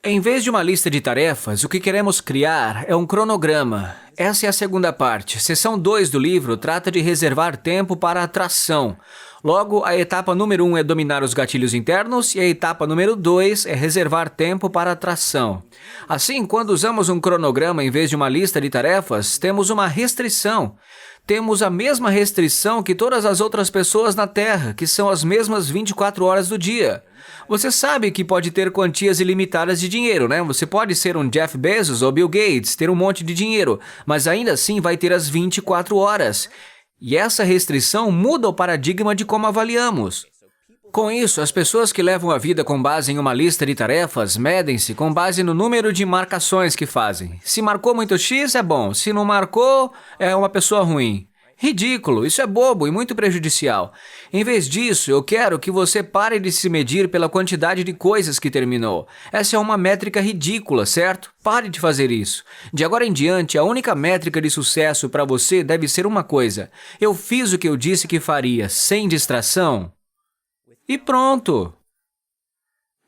Em vez de uma lista de tarefas, o que queremos criar é um cronograma. Essa é a segunda parte. Seção 2 do livro trata de reservar tempo para atração. Logo, a etapa número 1 é dominar os gatilhos internos e a etapa número 2 é reservar tempo para atração. Assim, quando usamos um cronograma em vez de uma lista de tarefas, temos uma restrição. Temos a mesma restrição que todas as outras pessoas na Terra, que são as mesmas 24 horas do dia. Você sabe que pode ter quantias ilimitadas de dinheiro, né? Você pode ser um Jeff Bezos ou Bill Gates, ter um monte de dinheiro, mas ainda assim vai ter as 24 horas. E essa restrição muda o paradigma de como avaliamos. Com isso, as pessoas que levam a vida com base em uma lista de tarefas medem-se com base no número de marcações que fazem. Se marcou muito X, é bom. Se não marcou, é uma pessoa ruim. Ridículo, isso é bobo e muito prejudicial. Em vez disso, eu quero que você pare de se medir pela quantidade de coisas que terminou. Essa é uma métrica ridícula, certo? Pare de fazer isso. De agora em diante, a única métrica de sucesso para você deve ser uma coisa. Eu fiz o que eu disse que faria, sem distração. E pronto.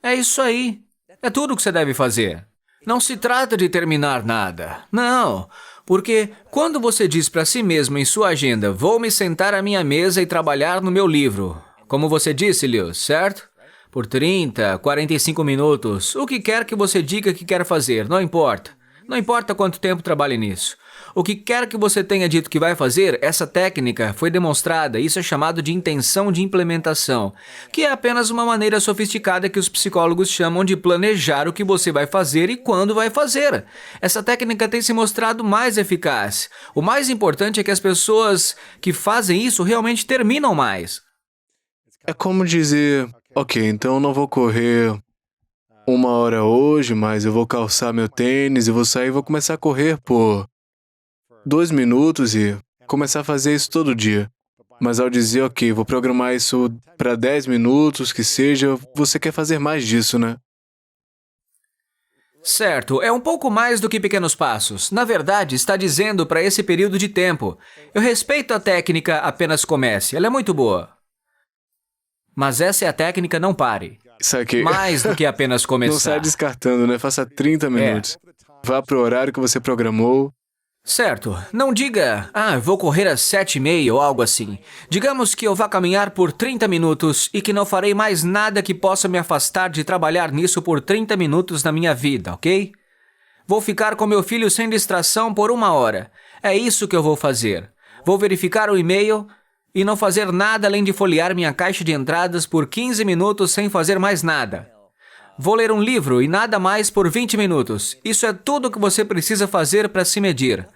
É isso aí. É tudo o que você deve fazer. Não se trata de terminar nada. Não. Porque quando você diz para si mesmo em sua agenda, vou me sentar à minha mesa e trabalhar no meu livro, como você disse, Lewis, certo? Por 30, 45 minutos, o que quer que você diga que quer fazer, não importa. Não importa quanto tempo trabalhe nisso. O que quer que você tenha dito que vai fazer, essa técnica foi demonstrada, isso é chamado de intenção de implementação, que é apenas uma maneira sofisticada que os psicólogos chamam de planejar o que você vai fazer e quando vai fazer. Essa técnica tem se mostrado mais eficaz. O mais importante é que as pessoas que fazem isso realmente terminam mais. É como dizer, ok, então eu não vou correr 1 hora hoje, mas eu vou calçar meu tênis, eu vou sair e vou começar a correr por 2 minutos e começar a fazer isso todo dia. Mas ao dizer, ok, vou programar isso para 10 minutos, que seja, você quer fazer mais disso, né? Certo, é um pouco mais do que pequenos passos. Na verdade, está dizendo para esse período de tempo. Eu respeito a técnica apenas comece, ela é muito boa. Mas essa é a técnica não pare. Saquei. Mais do que apenas começar. Não saia descartando, né? Faça 30 minutos. Vá pro horário que você programou. Certo. Não diga, vou correr às 7h30 ou algo assim. Digamos que eu vá caminhar por 30 minutos e que não farei mais nada que possa me afastar de trabalhar nisso por 30 minutos na minha vida, ok? Vou ficar com meu filho sem distração por 1 hora. É isso que eu vou fazer. Vou verificar o e-mail e não fazer nada além de folhear minha caixa de entradas por 15 minutos sem fazer mais nada. Vou ler um livro e nada mais por 20 minutos. Isso é tudo o que você precisa fazer para se medir.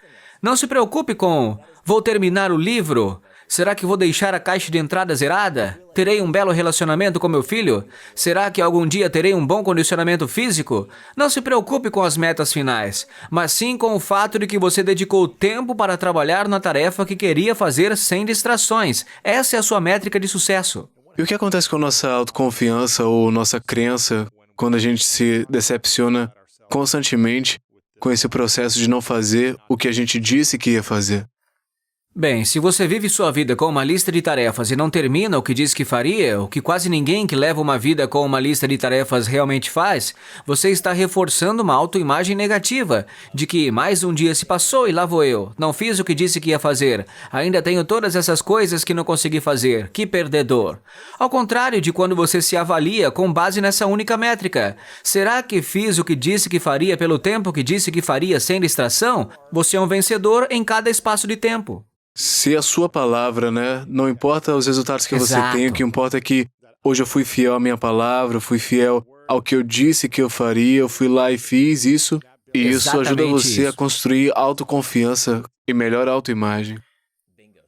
Não se preocupe com, vou terminar o livro? Será que vou deixar a caixa de entrada zerada? Terei um belo relacionamento com meu filho? Será que algum dia terei um bom condicionamento físico? Não se preocupe com as metas finais, mas sim com o fato de que você dedicou tempo para trabalhar na tarefa que queria fazer sem distrações. Essa é a sua métrica de sucesso. E o que acontece com a nossa autoconfiança ou nossa crença quando a gente se decepciona constantemente com esse processo de não fazer o que a gente disse que ia fazer? Bem, se você vive sua vida com uma lista de tarefas e não termina o que diz que faria, o que quase ninguém que leva uma vida com uma lista de tarefas realmente faz, você está reforçando uma autoimagem negativa, de que mais um dia se passou e lá vou eu, não fiz o que disse que ia fazer, ainda tenho todas essas coisas que não consegui fazer, que perdedor. Ao contrário de quando você se avalia com base nessa única métrica, será que fiz o que disse que faria pelo tempo que disse que faria sem distração? Você é um vencedor em cada espaço de tempo. Se a sua palavra, né? Não importa os resultados que você Exato. tem, o que importa é que hoje eu fui fiel à minha palavra, eu fui fiel ao que eu disse que eu faria, eu fui lá e fiz isso. E isso ajuda Exatamente você a isso. construir autoconfiança e melhor autoimagem.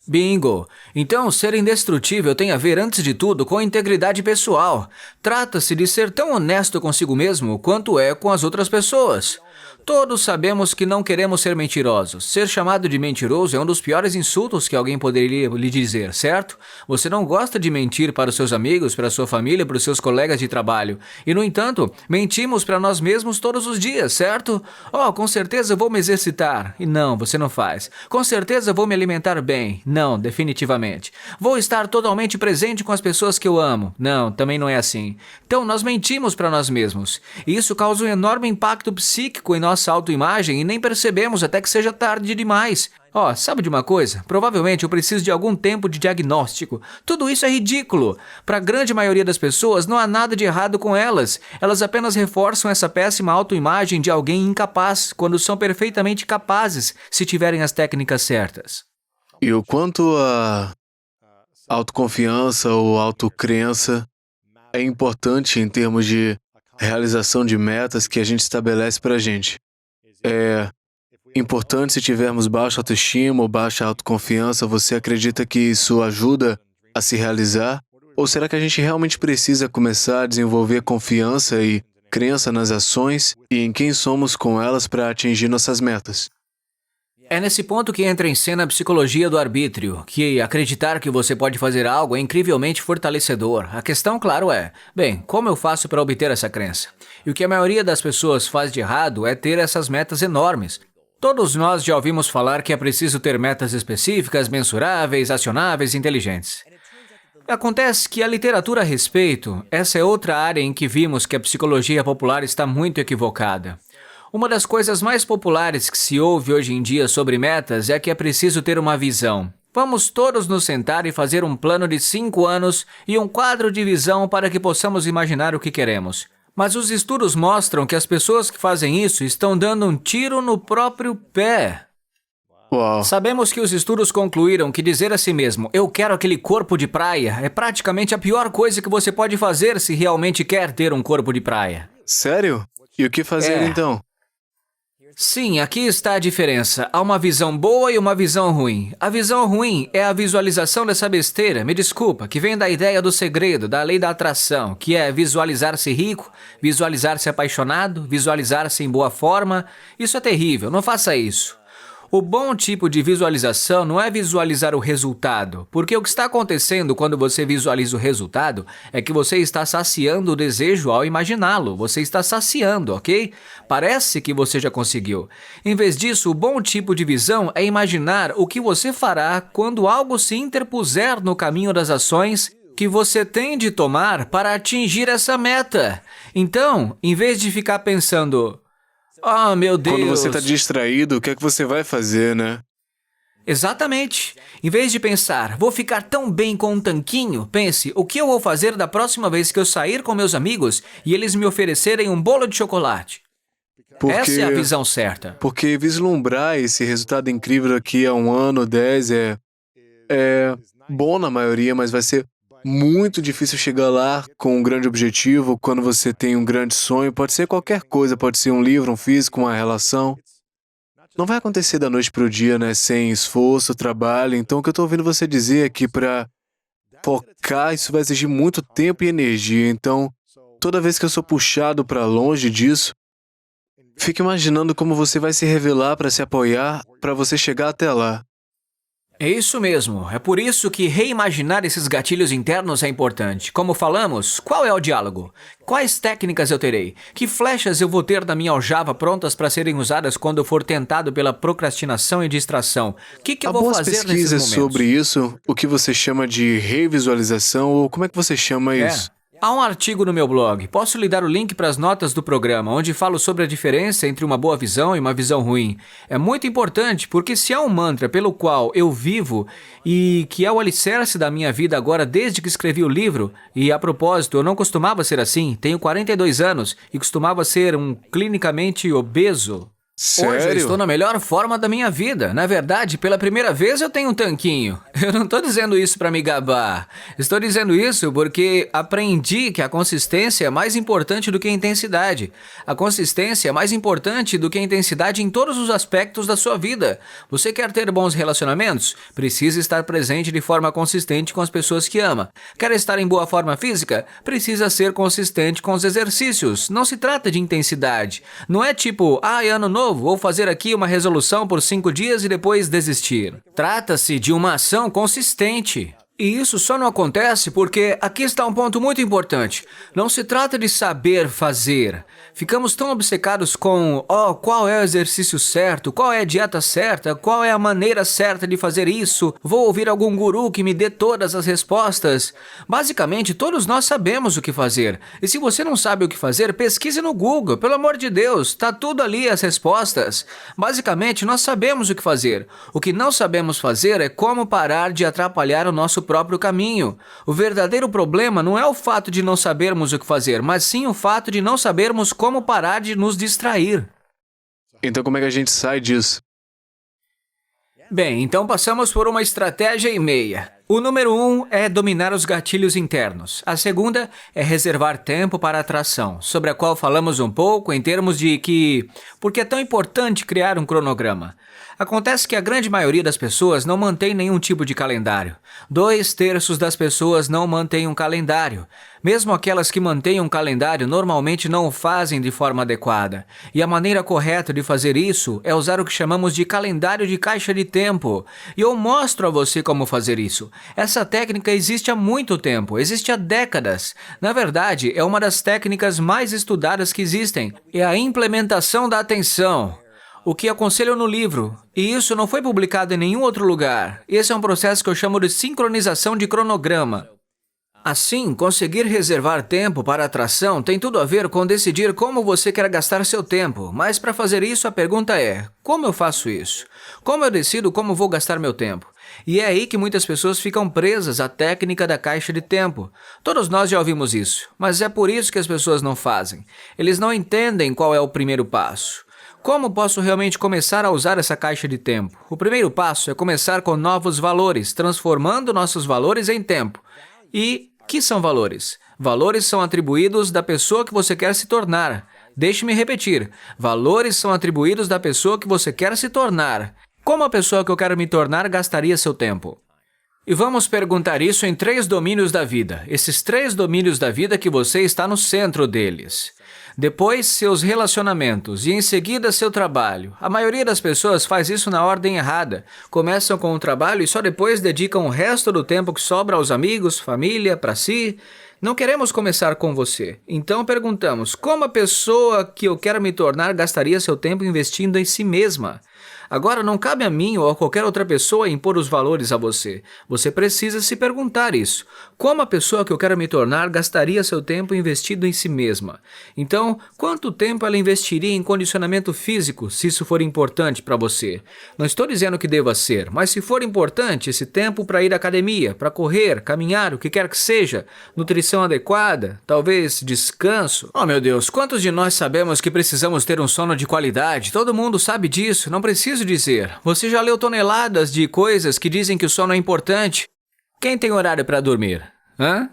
Bingo! Então, ser indestrutível tem a ver, antes de tudo, com integridade pessoal. Trata-se de ser tão honesto consigo mesmo quanto é com as outras pessoas. Todos sabemos que não queremos ser mentirosos. Ser chamado de mentiroso é um dos piores insultos que alguém poderia lhe dizer, certo? Você não gosta de mentir para os seus amigos, para a sua família, para os seus colegas de trabalho. E, no entanto, mentimos para nós mesmos todos os dias, certo? Oh, com certeza vou me exercitar. E não, você não faz. Com certeza vou me alimentar bem. Não, definitivamente. Vou estar totalmente presente com as pessoas que eu amo. Não, também não é assim. Então, nós mentimos para nós mesmos. E isso causa um enorme impacto psíquico em nossa autoimagem e nem percebemos até que seja tarde demais. Ó, sabe de uma coisa? Provavelmente eu preciso de algum tempo de diagnóstico. Tudo isso é ridículo. Para a grande maioria das pessoas, não há nada de errado com elas. Elas apenas reforçam essa péssima autoimagem de alguém incapaz, quando são perfeitamente capazes, se tiverem as técnicas certas. E o quanto a autoconfiança ou autocrença é importante em termos de realização de metas que a gente estabelece pra gente. É importante se tivermos baixa autoestima ou baixa autoconfiança, você acredita que isso ajuda a se realizar? Ou será que a gente realmente precisa começar a desenvolver confiança e crença nas ações e em quem somos com elas para atingir nossas metas? É nesse ponto que entra em cena a psicologia do arbítrio, que acreditar que você pode fazer algo é incrivelmente fortalecedor. A questão, claro, é, bem, como eu faço para obter essa crença? E o que a maioria das pessoas faz de errado é ter essas metas enormes. Todos nós já ouvimos falar que é preciso ter metas específicas, mensuráveis, acionáveis e inteligentes. Acontece que a literatura a respeito, essa é outra área em que vimos que a psicologia popular está muito equivocada. Uma das coisas mais populares que se ouve hoje em dia sobre metas é que é preciso ter uma visão. Vamos todos nos sentar e fazer um plano de 5 anos e um quadro de visão para que possamos imaginar o que queremos. Mas os estudos mostram que as pessoas que fazem isso estão dando um tiro no próprio pé. Uau! Sabemos que os estudos concluíram que dizer a si mesmo, eu quero aquele corpo de praia, é praticamente a pior coisa que você pode fazer se realmente quer ter um corpo de praia. Sério? E o que fazer então? Sim, aqui está a diferença. Há uma visão boa e uma visão ruim. A visão ruim é a visualização dessa besteira, me desculpa, que vem da ideia do segredo, da lei da atração, que é visualizar-se rico, visualizar-se apaixonado, visualizar-se em boa forma. Isso é terrível, não faça isso. O bom tipo de visualização não é visualizar o resultado, porque o que está acontecendo quando você visualiza o resultado é que você está saciando o desejo ao imaginá-lo, você está saciando, ok? Parece que você já conseguiu. Em vez disso, o bom tipo de visão é imaginar o que você fará quando algo se interpuser no caminho das ações que você tem de tomar para atingir essa meta. Então, em vez de ficar pensando... Oh, meu Deus! Quando você está distraído, o que é que você vai fazer, né? Exatamente. Em vez de pensar, vou ficar tão bem com um tanquinho, pense, o que eu vou fazer da próxima vez que eu sair com meus amigos e eles me oferecerem um bolo de chocolate? Essa é a visão certa. Porque vislumbrar esse resultado incrível daqui a 1 ano, 10, é bom na maioria, mas vai ser muito difícil chegar lá com um grande objetivo, quando você tem um grande sonho. Pode ser qualquer coisa, pode ser um livro, um físico, uma relação. Não vai acontecer da noite para o dia, né? Sem esforço, trabalho. Então, o que eu estou ouvindo você dizer é que para focar, isso vai exigir muito tempo e energia. Então, toda vez que eu sou puxado para longe disso, fique imaginando como você vai se revelar para se apoiar, para você chegar até lá. É isso mesmo. É por isso que reimaginar esses gatilhos internos é importante. Como falamos, qual é o diálogo? Quais técnicas eu terei? Que flechas eu vou ter na minha aljava prontas para serem usadas quando eu for tentado pela procrastinação e distração? O que eu Há vou boas fazer nesses pesquisas momentos? sobre isso, o que você chama de revisualização, ou como é que você chama isso? Há um artigo no meu blog, posso lhe dar o link para as notas do programa, onde falo sobre a diferença entre uma boa visão e uma visão ruim. É muito importante porque se há um mantra pelo qual eu vivo e que é o alicerce da minha vida agora desde que escrevi o livro, e a propósito, eu não costumava ser assim, tenho 42 anos e costumava ser um clinicamente obeso. Hoje eu Sério? estou na melhor forma da minha vida. Na verdade, pela primeira vez eu tenho um tanquinho. Eu não estou dizendo isso para me gabar. Estou dizendo isso porque aprendi que a consistência é mais importante do que a intensidade. A consistência é mais importante do que a intensidade em todos os aspectos da sua vida. Você quer ter bons relacionamentos? Precisa estar presente de forma consistente com as pessoas que ama. Quer estar em boa forma física? Precisa ser consistente com os exercícios. Não se trata de intensidade. Não é tipo, é ano novo, vou fazer aqui uma resolução por 5 dias e depois desistir. Trata-se de uma ação consistente. E isso só não acontece porque aqui está um ponto muito importante. Não se trata de saber fazer. Ficamos tão obcecados com, qual é o exercício certo, qual é a dieta certa, qual é a maneira certa de fazer isso, vou ouvir algum guru que me dê todas as respostas. Basicamente, todos nós sabemos o que fazer. E se você não sabe o que fazer, pesquise no Google, pelo amor de Deus, tá tudo ali as respostas. Basicamente, nós sabemos o que fazer. O que não sabemos fazer é como parar de atrapalhar o nosso próprio caminho. O verdadeiro problema não é o fato de não sabermos o que fazer, mas sim o fato de não sabermos como parar de nos distrair. Então como é que a gente sai disso? Bem, então passamos por uma estratégia e meia. O número 1 é dominar os gatilhos internos. A segunda é reservar tempo para a atração, sobre a qual falamos um pouco em termos de que... Porque é tão importante criar um cronograma. Acontece que a grande maioria das pessoas não mantém nenhum tipo de calendário. 2/3 das pessoas não mantêm um calendário. Mesmo aquelas que mantêm um calendário normalmente não o fazem de forma adequada. E a maneira correta de fazer isso é usar o que chamamos de calendário de caixa de tempo. E eu mostro a você como fazer isso. Essa técnica existe há muito tempo, existe há décadas. Na verdade, é uma das técnicas mais estudadas que existem. É a implementação da atenção. O que aconselho no livro, e isso não foi publicado em nenhum outro lugar. Esse é um processo que eu chamo de sincronização de cronograma. Assim, conseguir reservar tempo para a atração tem tudo a ver com decidir como você quer gastar seu tempo. Mas para fazer isso, a pergunta é, como eu faço isso? Como eu decido como vou gastar meu tempo? E é aí que muitas pessoas ficam presas à técnica da caixa de tempo. Todos nós já ouvimos isso, mas é por isso que as pessoas não fazem. Eles não entendem qual é o primeiro passo. Como posso realmente começar a usar essa caixa de tempo? O primeiro passo é começar com novos valores, transformando nossos valores em tempo. E que são valores? Valores são atribuídos da pessoa que você quer se tornar. Deixe-me repetir. Valores são atribuídos da pessoa que você quer se tornar. Como a pessoa que eu quero me tornar gastaria seu tempo? E vamos perguntar isso em 3 domínios da vida. Esses 3 domínios da vida que você está no centro deles. Depois, seus relacionamentos e em seguida seu trabalho. A maioria das pessoas faz isso na ordem errada. Começam com o trabalho e só depois dedicam o resto do tempo que sobra aos amigos, família, para si. Não queremos começar com você. Então perguntamos, como a pessoa que eu quero me tornar gastaria seu tempo investindo em si mesma? Agora, não cabe a mim ou a qualquer outra pessoa impor os valores a você. Você precisa se perguntar isso. Como a pessoa que eu quero me tornar gastaria seu tempo investido em si mesma? Então, quanto tempo ela investiria em condicionamento físico, se isso for importante para você? Não estou dizendo que deva ser, mas se for importante, esse tempo para ir à academia, para correr, caminhar, o que quer que seja, nutrição adequada, talvez descanso. Oh meu Deus, quantos de nós sabemos que precisamos ter um sono de qualidade? Todo mundo sabe disso, não preciso dizer. Você já leu toneladas de coisas que dizem que o sono é importante? Quem tem horário para dormir? Hã?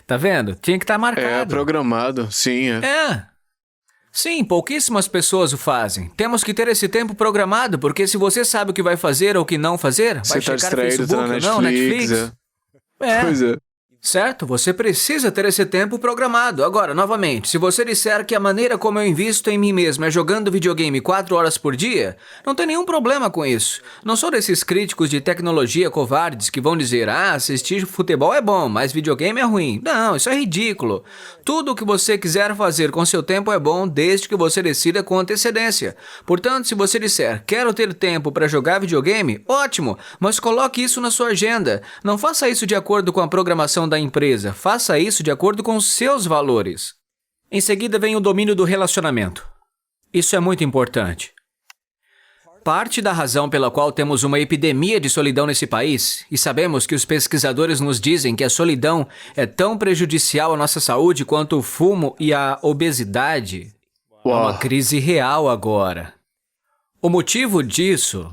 Tá vendo? Tinha que estar marcado. É programado, sim. Sim, pouquíssimas pessoas o fazem. Temos que ter esse tempo programado, porque se você sabe o que vai fazer ou o que não fazer, vai Você tá checar distraído, Facebook tá na ou não, Netflix. Netflix. Pois é. Certo? Você precisa ter esse tempo programado. Agora, novamente, se você disser que a maneira como eu invisto em mim mesmo é jogando videogame 4 horas por dia, não tem nenhum problema com isso. Não sou desses críticos de tecnologia covardes que vão dizer, assistir futebol é bom, mas videogame é ruim. Não, isso é ridículo. Tudo o que você quiser fazer com seu tempo é bom, desde que você decida com antecedência. Portanto, se você disser, quero ter tempo para jogar videogame, ótimo, mas coloque isso na sua agenda. Não faça isso de acordo com a programação da empresa, faça isso de acordo com seus valores. Em seguida vem o domínio do relacionamento. Isso é muito importante. Parte da razão pela qual temos uma epidemia de solidão nesse país, e sabemos que os pesquisadores nos dizem que a solidão é tão prejudicial à nossa saúde quanto o fumo e a obesidade, é uma crise real agora. O motivo disso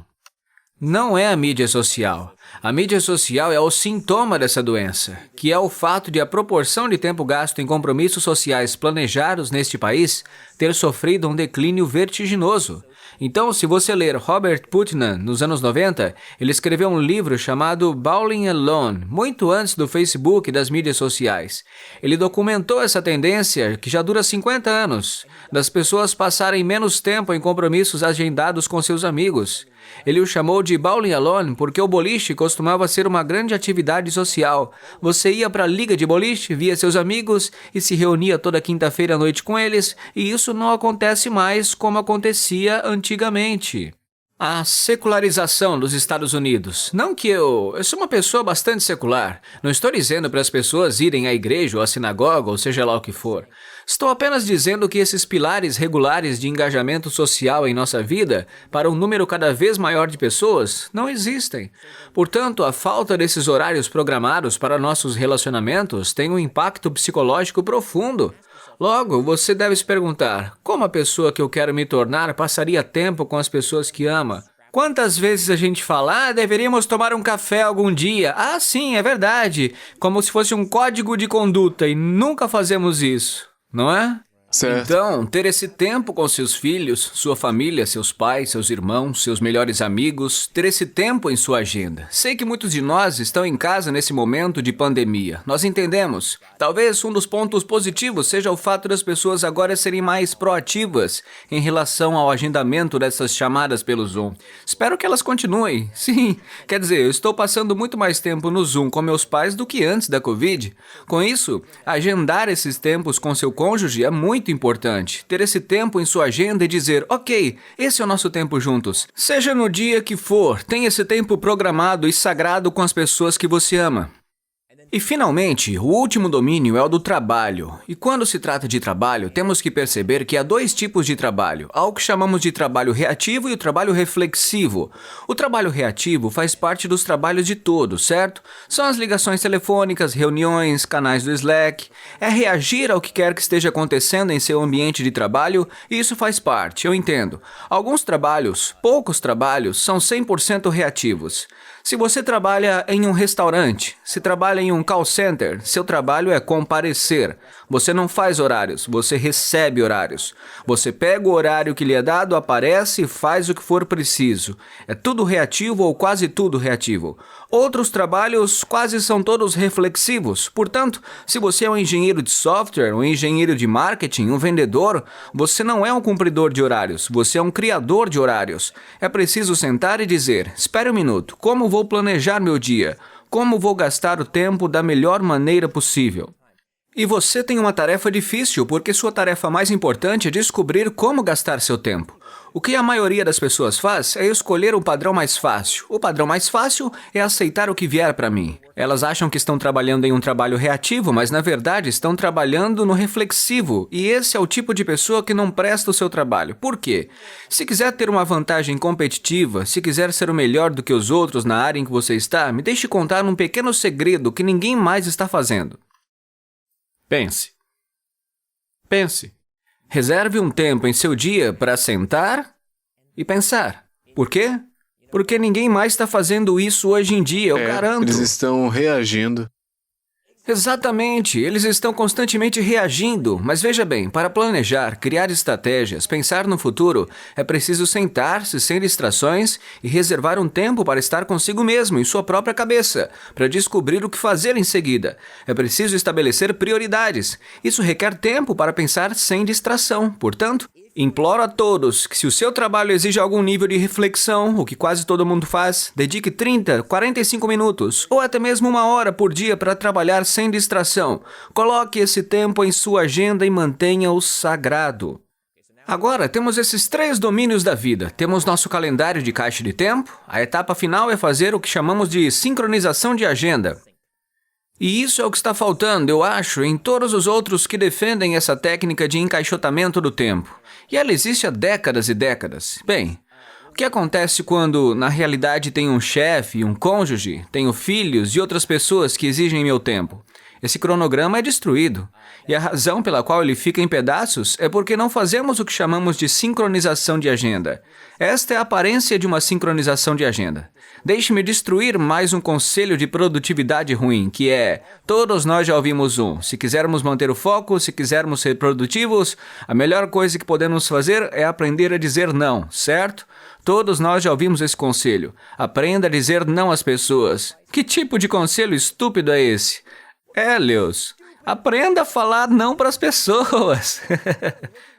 não é a mídia social. A mídia social é o sintoma dessa doença, que é o fato de a proporção de tempo gasto em compromissos sociais planejados neste país ter sofrido um declínio vertiginoso. Então, se você ler Robert Putnam nos anos 90, ele escreveu um livro chamado Bowling Alone, muito antes do Facebook e das mídias sociais. Ele documentou essa tendência, que já dura 50 anos, das pessoas passarem menos tempo em compromissos agendados com seus amigos. Ele o chamou de Bowling Alone porque o boliche costumava ser uma grande atividade social. Você ia para a liga de boliche, via seus amigos e se reunia toda quinta-feira à noite com eles, e isso não acontece mais como acontecia antigamente. A secularização dos Estados Unidos. Não que eu sou uma pessoa bastante secular. Não estou dizendo para as pessoas irem à igreja ou à sinagoga ou seja lá o que for. Estou apenas dizendo que esses pilares regulares de engajamento social em nossa vida, para um número cada vez maior de pessoas, não existem. Portanto, a falta desses horários programados para nossos relacionamentos tem um impacto psicológico profundo. Logo, você deve se perguntar, como a pessoa que eu quero me tornar passaria tempo com as pessoas que ama? Quantas vezes a gente fala, deveríamos tomar um café algum dia? Sim, é verdade. Como se fosse um código de conduta e nunca fazemos isso, não é? Certo. Então, ter esse tempo com seus filhos, sua família, seus pais, seus irmãos, seus melhores amigos, ter esse tempo em sua agenda. Sei que muitos de nós estão em casa nesse momento de pandemia. Nós entendemos. Talvez um dos pontos positivos seja o fato das pessoas agora serem mais proativas em relação ao agendamento dessas chamadas pelo Zoom. Espero que elas continuem. Sim, quer dizer, eu estou passando muito mais tempo no Zoom com meus pais do que antes da Covid. Com isso, agendar esses tempos com seu cônjuge é muito importante. Ter esse tempo em sua agenda e dizer, ok, esse é o nosso tempo juntos. Seja no dia que for, tenha esse tempo programado e sagrado com as pessoas que você ama. E finalmente, o último domínio é o do trabalho. E quando se trata de trabalho, temos que perceber que há dois tipos de trabalho. Há o que chamamos de trabalho reativo e o trabalho reflexivo. O trabalho reativo faz parte dos trabalhos de todos, certo? São as ligações telefônicas, reuniões, canais do Slack. É reagir ao que quer que esteja acontecendo em seu ambiente de trabalho, e isso faz parte, eu entendo. Alguns trabalhos, poucos trabalhos, são 100% reativos. Se você trabalha em um restaurante, se trabalha em um call center, seu trabalho é comparecer. Você não faz horários, você recebe horários. Você pega o horário que lhe é dado, aparece e faz o que for preciso. É tudo reativo ou quase tudo reativo. Outros trabalhos quase são todos reflexivos. Portanto, se você é um engenheiro de software, um engenheiro de marketing, um vendedor, você não é um cumpridor de horários, você é um criador de horários. É preciso sentar e dizer, espere um minuto, como vou planejar meu dia? Como vou gastar o tempo da melhor maneira possível? E você tem uma tarefa difícil, porque sua tarefa mais importante é descobrir como gastar seu tempo. O que a maioria das pessoas faz é escolher o padrão mais fácil. O padrão mais fácil é aceitar o que vier para mim. Elas acham que estão trabalhando em um trabalho reativo, mas na verdade estão trabalhando no reflexivo. E esse é o tipo de pessoa que não presta o seu trabalho. Por quê? Se quiser ter uma vantagem competitiva, se quiser ser o melhor do que os outros na área em que você está, me deixe contar um pequeno segredo que ninguém mais está fazendo. Pense. Pense. Reserve um tempo em seu dia para sentar e pensar. Por quê? Porque ninguém mais está fazendo isso hoje em dia, eu garanto. Eles estão reagindo. Exatamente, eles estão constantemente reagindo, mas veja bem, para planejar, criar estratégias, pensar no futuro, é preciso sentar-se sem distrações e reservar um tempo para estar consigo mesmo, em sua própria cabeça, para descobrir o que fazer em seguida. É preciso estabelecer prioridades. Isso requer tempo para pensar sem distração, portanto, imploro a todos que se o seu trabalho exige algum nível de reflexão, o que quase todo mundo faz, dedique 30, 45 minutos ou até mesmo 1 hora por dia para trabalhar sem distração. Coloque esse tempo em sua agenda e mantenha-o sagrado. Agora, temos esses 3 domínios da vida. Temos nosso calendário de caixa de tempo. A etapa final é fazer o que chamamos de sincronização de agenda. E isso é o que está faltando, eu acho, em todos os outros que defendem essa técnica de encaixotamento do tempo. E ela existe há décadas e décadas. Bem, o que acontece quando, na realidade, tenho um chefe, um cônjuge, tenho filhos e outras pessoas que exigem meu tempo? Esse cronograma é destruído. E a razão pela qual ele fica em pedaços é porque não fazemos o que chamamos de sincronização de agenda. Esta é a aparência de uma sincronização de agenda. Deixe-me destruir mais um conselho de produtividade ruim, que é: todos nós já ouvimos um. Se quisermos manter o foco, se quisermos ser produtivos, a melhor coisa que podemos fazer é aprender a dizer não, certo? Todos nós já ouvimos esse conselho. Aprenda a dizer não às pessoas. Que tipo de conselho estúpido é esse? Leos, aprenda a falar não para as pessoas.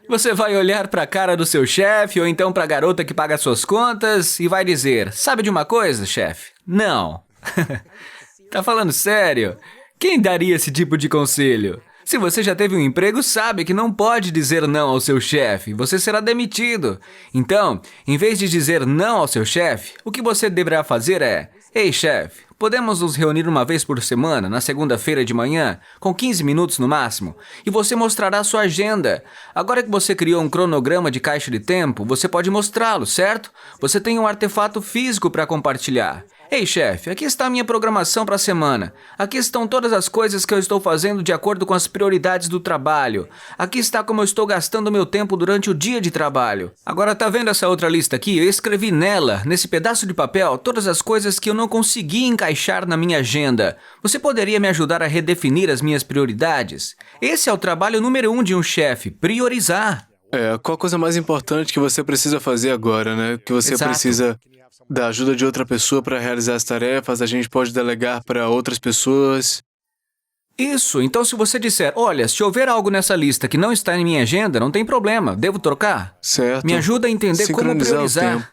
Você vai olhar para a cara do seu chefe ou então para a garota que paga suas contas e vai dizer: sabe de uma coisa, chefe? Não. Tá falando sério? Quem daria esse tipo de conselho? Se você já teve um emprego, sabe que não pode dizer não ao seu chefe. Você será demitido. Então, em vez de dizer não ao seu chefe, o que você deverá fazer é: ei, chefe, podemos nos reunir uma vez por semana, na segunda-feira de manhã, com 15 minutos no máximo, e você mostrará sua agenda. Agora que você criou um cronograma de caixa de tempo, você pode mostrá-lo, certo? Você tem um artefato físico para compartilhar. Ei, chefe, aqui está a minha programação para a semana. Aqui estão todas as coisas que eu estou fazendo de acordo com as prioridades do trabalho. Aqui está como eu estou gastando meu tempo durante o dia de trabalho. Agora, tá vendo essa outra lista aqui? Eu escrevi nela, nesse pedaço de papel, todas as coisas que eu não consegui encaixar na minha agenda. Você poderia me ajudar a redefinir as minhas prioridades? Esse é o trabalho número 1 de um chefe: priorizar. Qual a coisa mais importante que você precisa fazer agora, né? Que você Exato. precisa da ajuda de outra pessoa para realizar as tarefas, a gente pode delegar para outras pessoas. Isso, então se você disser: olha, se houver algo nessa lista que não está em minha agenda, não tem problema, devo trocar? Certo. Me ajuda a entender como Sincronizar o priorizar. tempo.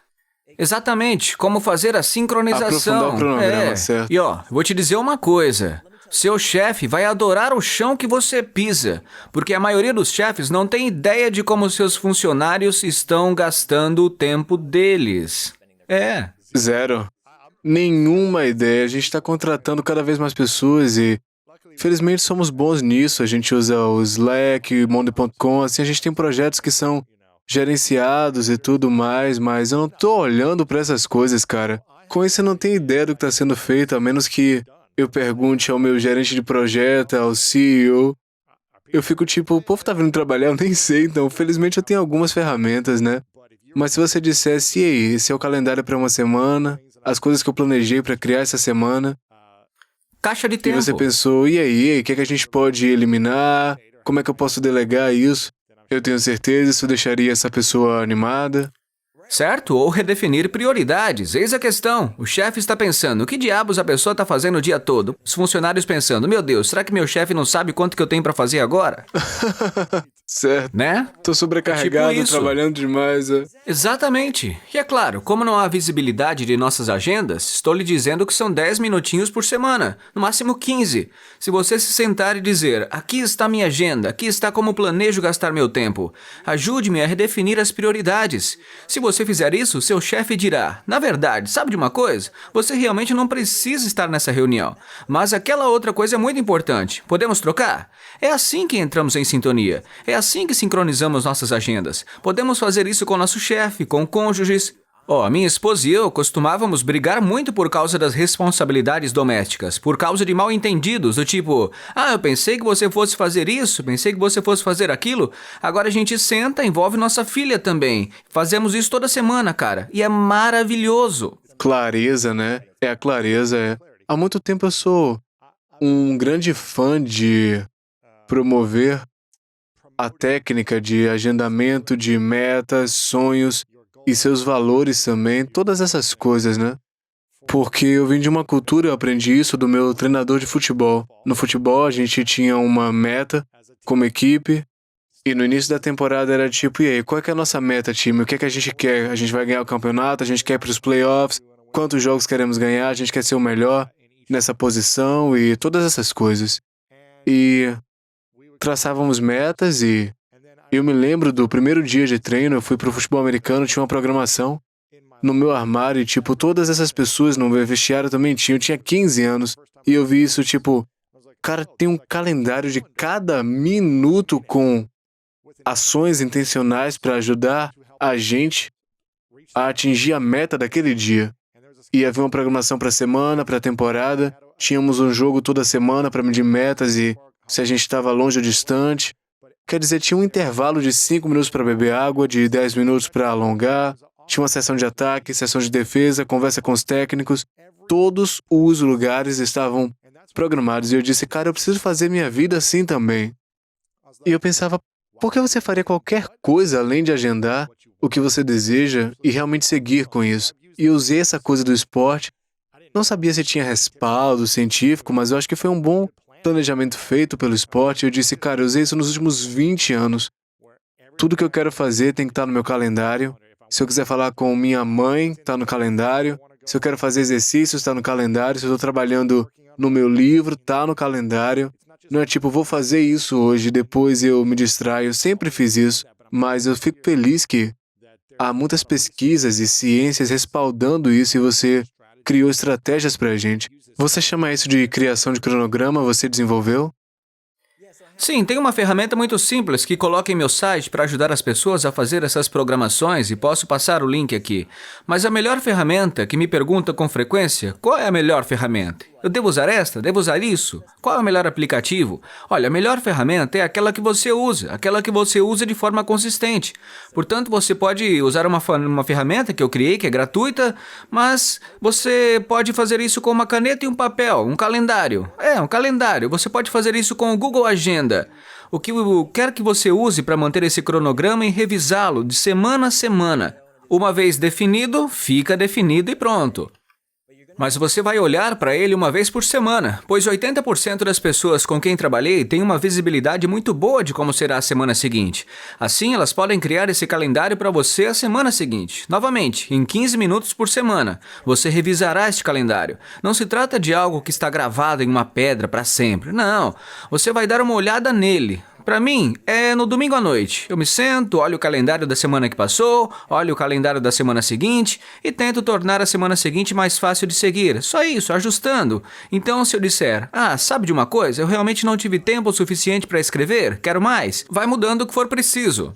Exatamente, como fazer a sincronização. Aprofundar o cronograma, certo. E vou te dizer uma coisa. Seu chefe vai adorar o chão que você pisa, porque a maioria dos chefes não tem ideia de como seus funcionários estão gastando o tempo deles. Zero. Nenhuma ideia. A gente está contratando cada vez mais pessoas e, felizmente, somos bons nisso. A gente usa o Slack, Monday.com, assim, a gente tem projetos que são gerenciados e tudo mais, mas eu não tô olhando para essas coisas, cara. Com isso eu não tenho ideia do que está sendo feito, a menos que eu pergunte ao meu gerente de projeto, ao CEO. Eu fico tipo: o povo tá vindo trabalhar, eu nem sei, então felizmente eu tenho algumas ferramentas, né? Mas se você dissesse: e aí, esse é o calendário para uma semana, as coisas que eu planejei para criar essa semana, Caixa de e tempo. você pensou: e aí, o que é que a gente pode eliminar? Como é que eu posso delegar isso? Eu tenho certeza, isso deixaria essa pessoa animada. Certo? Ou redefinir prioridades. Eis a questão. O chefe está pensando: o que diabos a pessoa está fazendo o dia todo? Os funcionários pensando: meu Deus, será que meu chefe não sabe quanto que eu tenho para fazer agora? Certo. Né? Tô sobrecarregado, É tipo isso. trabalhando demais. Exatamente. E é claro, como não há visibilidade de nossas agendas, estou lhe dizendo que são 10 minutinhos por semana, no máximo 15. Se você se sentar e dizer: aqui está minha agenda, aqui está como planejo gastar meu tempo, ajude-me a redefinir as prioridades. Se você fizer isso, seu chefe dirá: na verdade, sabe de uma coisa? Você realmente não precisa estar nessa reunião, mas aquela outra coisa é muito importante. Podemos trocar? É assim que entramos em sintonia. É assim que sincronizamos nossas agendas. Podemos fazer isso com nosso chefe, com cônjuges. Minha esposa e eu costumávamos brigar muito por causa das responsabilidades domésticas, por causa de mal-entendidos, do tipo: eu pensei que você fosse fazer isso, pensei que você fosse fazer aquilo. Agora a gente senta, envolve nossa filha também. Fazemos isso toda semana, cara, e é maravilhoso. Clareza, né? É a clareza, é. Há muito tempo eu sou um grande fã de promover a técnica de agendamento de metas, sonhos e seus valores também, todas essas coisas, né? Porque eu vim de uma cultura, eu aprendi isso do meu treinador de futebol. No futebol, a gente tinha uma meta como equipe, e no início da temporada era tipo, e aí, qual é que é a nossa meta, time? O que é que a gente quer? A gente vai ganhar o campeonato? A gente quer ir para os playoffs? Quantos jogos queremos ganhar? A gente quer ser o melhor nessa posição e todas essas coisas. E traçávamos metas e eu me lembro do primeiro dia de treino, eu fui pro futebol americano, tinha uma programação no meu armário e, tipo, todas essas pessoas no meu vestiário também tinham. Eu tinha 15 anos e eu vi isso, tipo, cara, tem um calendário de cada minuto com ações intencionais para ajudar a gente a atingir a meta daquele dia. E havia uma programação para a semana, para a temporada. Tínhamos um jogo toda semana para medir metas e se a gente estava longe ou distante. Quer dizer, tinha um intervalo de 5 minutos para beber água, de 10 minutos para alongar. Tinha uma sessão de ataque, sessão de defesa, conversa com os técnicos. Todos os lugares estavam programados. E eu disse, cara, eu preciso fazer minha vida assim também. E eu pensava, por que você faria qualquer coisa além de agendar o que você deseja e realmente seguir com isso? E eu usei essa coisa do esporte. Não sabia se tinha respaldo científico, mas eu acho que foi um bom planejamento feito pelo esporte. Eu disse, cara, eu usei isso nos últimos 20 anos. Tudo que eu quero fazer tem que estar no meu calendário. Se eu quiser falar com minha mãe, está no calendário. Se eu quero fazer exercícios, está no calendário. Se eu estou trabalhando no meu livro, está no calendário. Não é tipo, vou fazer isso hoje, depois eu me distraio. Eu sempre fiz isso, mas eu fico feliz que há muitas pesquisas e ciências respaldando isso e você criou estratégias para a gente. Você chama isso de criação de cronograma? Você desenvolveu? Sim, tem uma ferramenta muito simples que coloco em meu site para ajudar as pessoas a fazer essas programações e posso passar o link aqui. Mas a melhor ferramenta que me pergunta com frequência, qual é a melhor ferramenta? Eu devo usar esta? Devo usar isso? Qual é o melhor aplicativo? Olha, a melhor ferramenta é aquela que você usa de forma consistente. Portanto, você pode usar uma ferramenta que eu criei, que é gratuita, mas você pode fazer isso com uma caneta e um papel, um calendário. Um calendário. Você pode fazer isso com o Google Agenda. O que eu quero que você use para manter esse cronograma e revisá-lo de semana a semana. Uma vez definido, fica definido e pronto. Mas você vai olhar para ele uma vez por semana, pois 80% das pessoas com quem trabalhei têm uma visibilidade muito boa de como será a semana seguinte. Assim, elas podem criar esse calendário para você a semana seguinte. Novamente, em 15 minutos por semana, você revisará este calendário. Não se trata de algo que está gravado em uma pedra para sempre. Não, você vai dar uma olhada nele. Para mim, é no domingo à noite. Eu me sento, olho o calendário da semana que passou, olho o calendário da semana seguinte e tento tornar a semana seguinte mais fácil de seguir. Só isso, ajustando. Então, se eu disser, sabe de uma coisa? Eu realmente não tive tempo suficiente para escrever, quero mais. Vai mudando o que for preciso.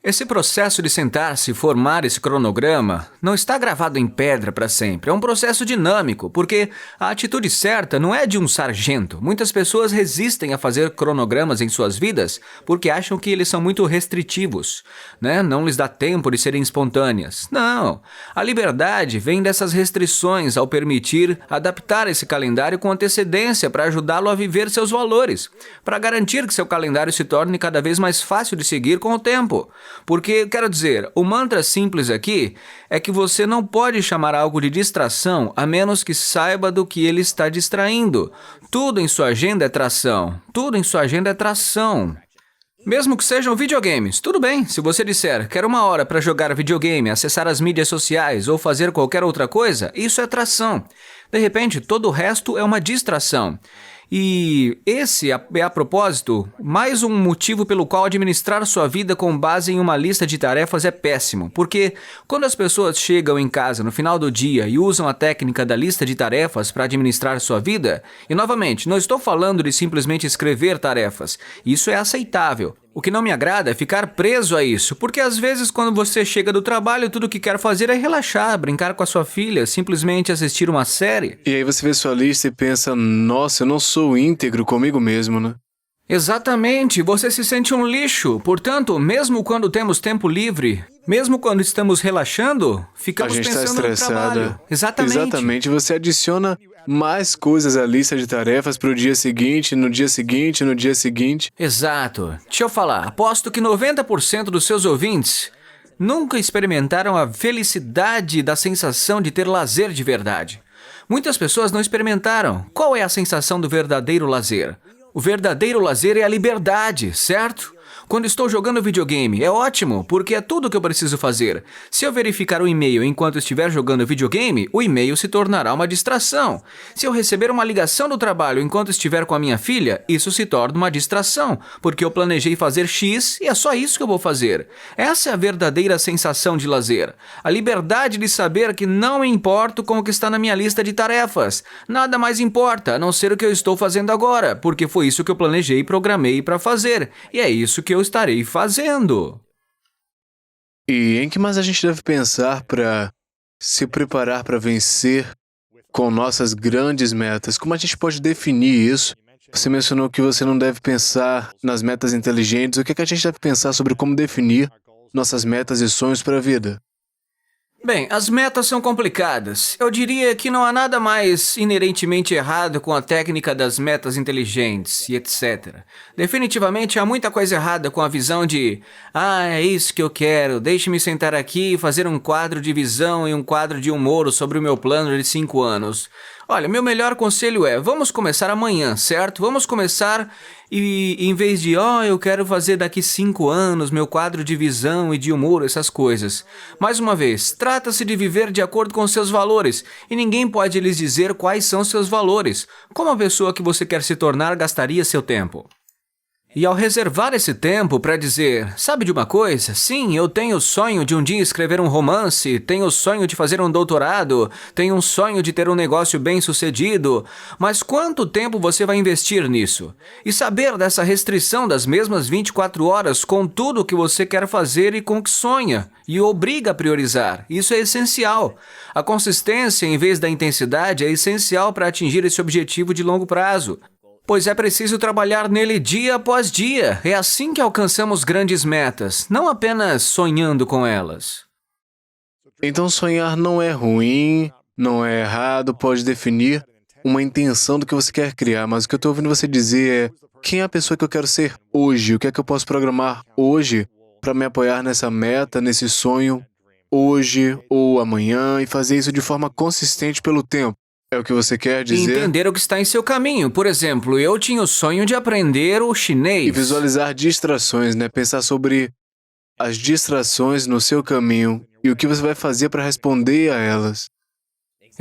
Esse processo de sentar-se e formar esse cronograma não está gravado em pedra para sempre. É um processo dinâmico, porque a atitude certa não é de um sargento. Muitas pessoas resistem a fazer cronogramas em suas vidas porque acham que eles são muito restritivos, né? Não lhes dá tempo de serem espontâneas. Não. A liberdade vem dessas restrições ao permitir adaptar esse calendário com antecedência para ajudá-lo a viver seus valores, para garantir que seu calendário se torne cada vez mais fácil de seguir com o tempo. Porque, quero dizer, o mantra simples aqui é que você não pode chamar algo de distração a menos que saiba do que ele está distraindo. Tudo em sua agenda é tração. Tudo em sua agenda é tração. Mesmo que sejam videogames, tudo bem. Se você disser, quero 1 hora para jogar videogame, acessar as mídias sociais ou fazer qualquer outra coisa, isso é tração. De repente, todo o resto é uma distração. E esse é, a propósito, mais um motivo pelo qual administrar sua vida com base em uma lista de tarefas é péssimo. Porque quando as pessoas chegam em casa no final do dia e usam a técnica da lista de tarefas para administrar sua vida, e novamente, não estou falando de simplesmente escrever tarefas. Isso é aceitável. O que não me agrada é ficar preso a isso, porque às vezes quando você chega do trabalho, tudo que quer fazer é relaxar, brincar com a sua filha, simplesmente assistir uma série. E aí você vê sua lista e pensa, nossa, eu não sou íntegro comigo mesmo, né? Exatamente, você se sente um lixo. Portanto, mesmo quando temos tempo livre, Mesmo quando estamos relaxando, A ficamos gente está pensando no trabalho. estressada. Exatamente. Exatamente. Você adiciona mais coisas à lista de tarefas para o dia seguinte, no dia seguinte, no dia seguinte. Exato. Deixa eu falar, aposto que 90% dos seus ouvintes nunca experimentaram a felicidade da sensação de ter lazer de verdade. Muitas pessoas não experimentaram. Qual é a sensação do verdadeiro lazer? O verdadeiro lazer é a liberdade, certo? Quando estou jogando videogame, é ótimo, porque é tudo o que eu preciso fazer. Se eu verificar o e-mail enquanto estiver jogando videogame, o e-mail se tornará uma distração. Se eu receber uma ligação do trabalho enquanto estiver com a minha filha, isso se torna uma distração, porque eu planejei fazer X e é só isso que eu vou fazer. Essa é a verdadeira sensação de lazer. A liberdade de saber que não me importo com o que está na minha lista de tarefas. Nada mais importa, a não ser o que eu estou fazendo agora, porque foi isso que eu planejei e programei para fazer. E é isso que eu estarei fazendo. E em que mais a gente deve pensar para se preparar para vencer com nossas grandes metas? Como a gente pode definir isso? Você mencionou que você não deve pensar nas metas inteligentes. O que é que a gente deve pensar sobre como definir nossas metas e sonhos para a vida? Bem, as metas são complicadas. Eu diria que não há nada mais inerentemente errado com a técnica das metas inteligentes e etc. Definitivamente há muita coisa errada com a visão de é isso que eu quero, deixe-me sentar aqui e fazer um quadro de visão e um quadro de humor sobre o meu plano de 5 anos. Olha, meu melhor conselho é, vamos começar amanhã, certo? Vamos começar e em vez de, eu quero fazer daqui 5 anos meu quadro de visão e de humor, essas coisas. Mais uma vez, trata-se de viver de acordo com seus valores e ninguém pode lhes dizer quais são seus valores. Como a pessoa que você quer se tornar gastaria seu tempo? E ao reservar esse tempo para dizer, sabe de uma coisa? Sim, eu tenho o sonho de um dia escrever um romance, tenho o sonho de fazer um doutorado, tenho um sonho de ter um negócio bem-sucedido, mas quanto tempo você vai investir nisso? E saber dessa restrição das mesmas 24 horas com tudo o que você quer fazer e com o que sonha, e obriga a priorizar, isso é essencial. A consistência em vez da intensidade é essencial para atingir esse objetivo de longo prazo. Pois é preciso trabalhar nele dia após dia. É assim que alcançamos grandes metas, não apenas sonhando com elas. Então sonhar não é ruim, não é errado, pode definir uma intenção do que você quer criar, mas o que eu estou ouvindo você dizer é quem é a pessoa que eu quero ser hoje? O que é que eu posso programar hoje para me apoiar nessa meta, nesse sonho, hoje ou amanhã e fazer isso de forma consistente pelo tempo? É o que você quer E dizer? entender o que está em seu caminho. Por exemplo, eu tinha o sonho de aprender o chinês. E visualizar distrações, né? Pensar sobre as distrações no seu caminho e o que você vai fazer para responder a elas.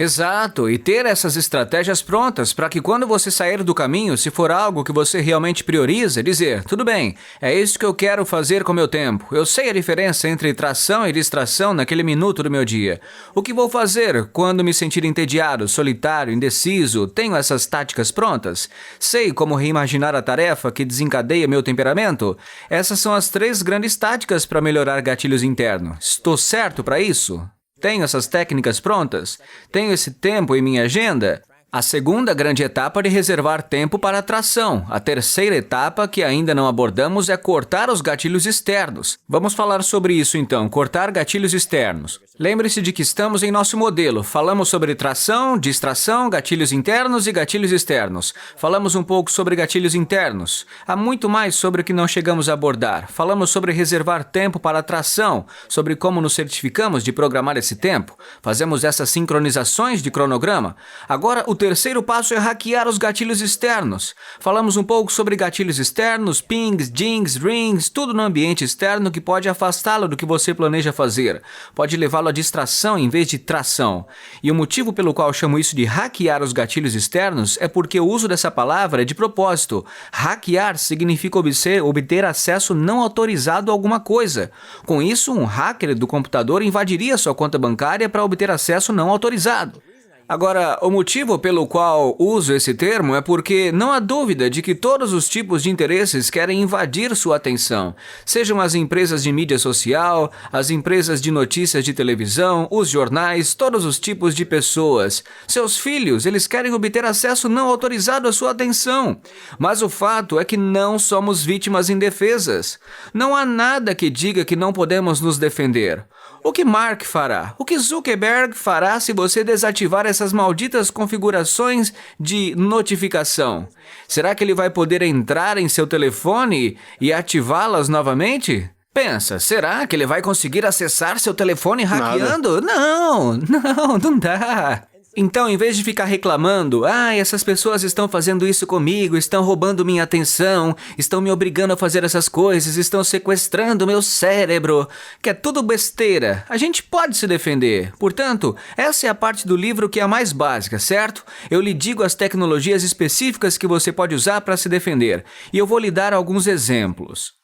Exato, e ter essas estratégias prontas para que quando você sair do caminho, se for algo que você realmente prioriza, dizer, tudo bem, é isso que eu quero fazer com meu tempo. Eu sei a diferença entre tração e distração naquele minuto do meu dia. O que vou fazer quando me sentir entediado, solitário, indeciso? Tenho essas táticas prontas? Sei como reimaginar a tarefa que desencadeia meu temperamento? Essas são as 3 grandes táticas para melhorar gatilhos internos. Estou certo para isso? Tenho essas técnicas prontas? Tenho esse tempo em minha agenda? A segunda grande etapa é de reservar tempo para a atração. A terceira etapa, que ainda não abordamos, é cortar os gatilhos externos. Vamos falar sobre isso então, cortar gatilhos externos. Lembre-se de que estamos em nosso modelo. Falamos sobre tração, distração, gatilhos internos e gatilhos externos. Falamos um pouco sobre gatilhos internos. Há muito mais sobre o que não chegamos a abordar. Falamos sobre reservar tempo para a atração, sobre como nos certificamos de programar esse tempo. Fazemos essas sincronizações de cronograma. Agora, o terceiro passo é hackear os gatilhos externos. Falamos um pouco sobre gatilhos externos, pings, jings, rings, tudo no ambiente externo que pode afastá-lo do que você planeja fazer. Pode levá-lo à distração em vez de tração. E o motivo pelo qual chamo isso de hackear os gatilhos externos é porque o uso dessa palavra é de propósito. Hackear significa obter acesso não autorizado a alguma coisa. Com isso, um hacker do computador invadiria sua conta bancária para obter acesso não autorizado. Agora, o motivo pelo qual uso esse termo é porque não há dúvida de que todos os tipos de interesses querem invadir sua atenção. Sejam as empresas de mídia social, as empresas de notícias de televisão, os jornais, todos os tipos de pessoas. Seus filhos, eles querem obter acesso não autorizado à sua atenção. Mas o fato é que não somos vítimas indefesas. Não há nada que diga que não podemos nos defender. O que Mark fará? O que Zuckerberg fará se você desativar essas malditas configurações de notificação? Será que ele vai poder entrar em seu telefone e ativá-las novamente? Pensa, será que ele vai conseguir acessar seu telefone hackeando? Não dá. Então, em vez de ficar reclamando, essas pessoas estão fazendo isso comigo, estão roubando minha atenção, estão me obrigando a fazer essas coisas, estão sequestrando meu cérebro, que é tudo besteira, a gente pode se defender. Portanto, essa é a parte do livro que é a mais básica, certo? Eu lhe digo as tecnologias específicas que você pode usar para se defender, e eu vou lhe dar alguns exemplos.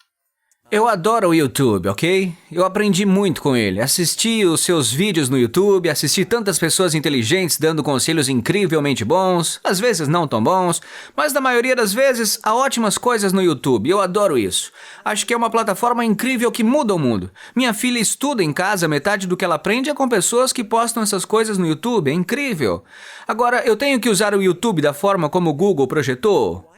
Eu adoro o YouTube, ok? Eu aprendi muito com ele. Assisti os seus vídeos no YouTube, assisti tantas pessoas inteligentes dando conselhos incrivelmente bons, às vezes não tão bons, mas na maioria das vezes há ótimas coisas no YouTube. Eu adoro isso. Acho que é uma plataforma incrível que muda o mundo. Minha filha estuda em casa, metade do que ela aprende é com pessoas que postam essas coisas no YouTube. É incrível. Agora, eu tenho que usar o YouTube da forma como o Google projetou?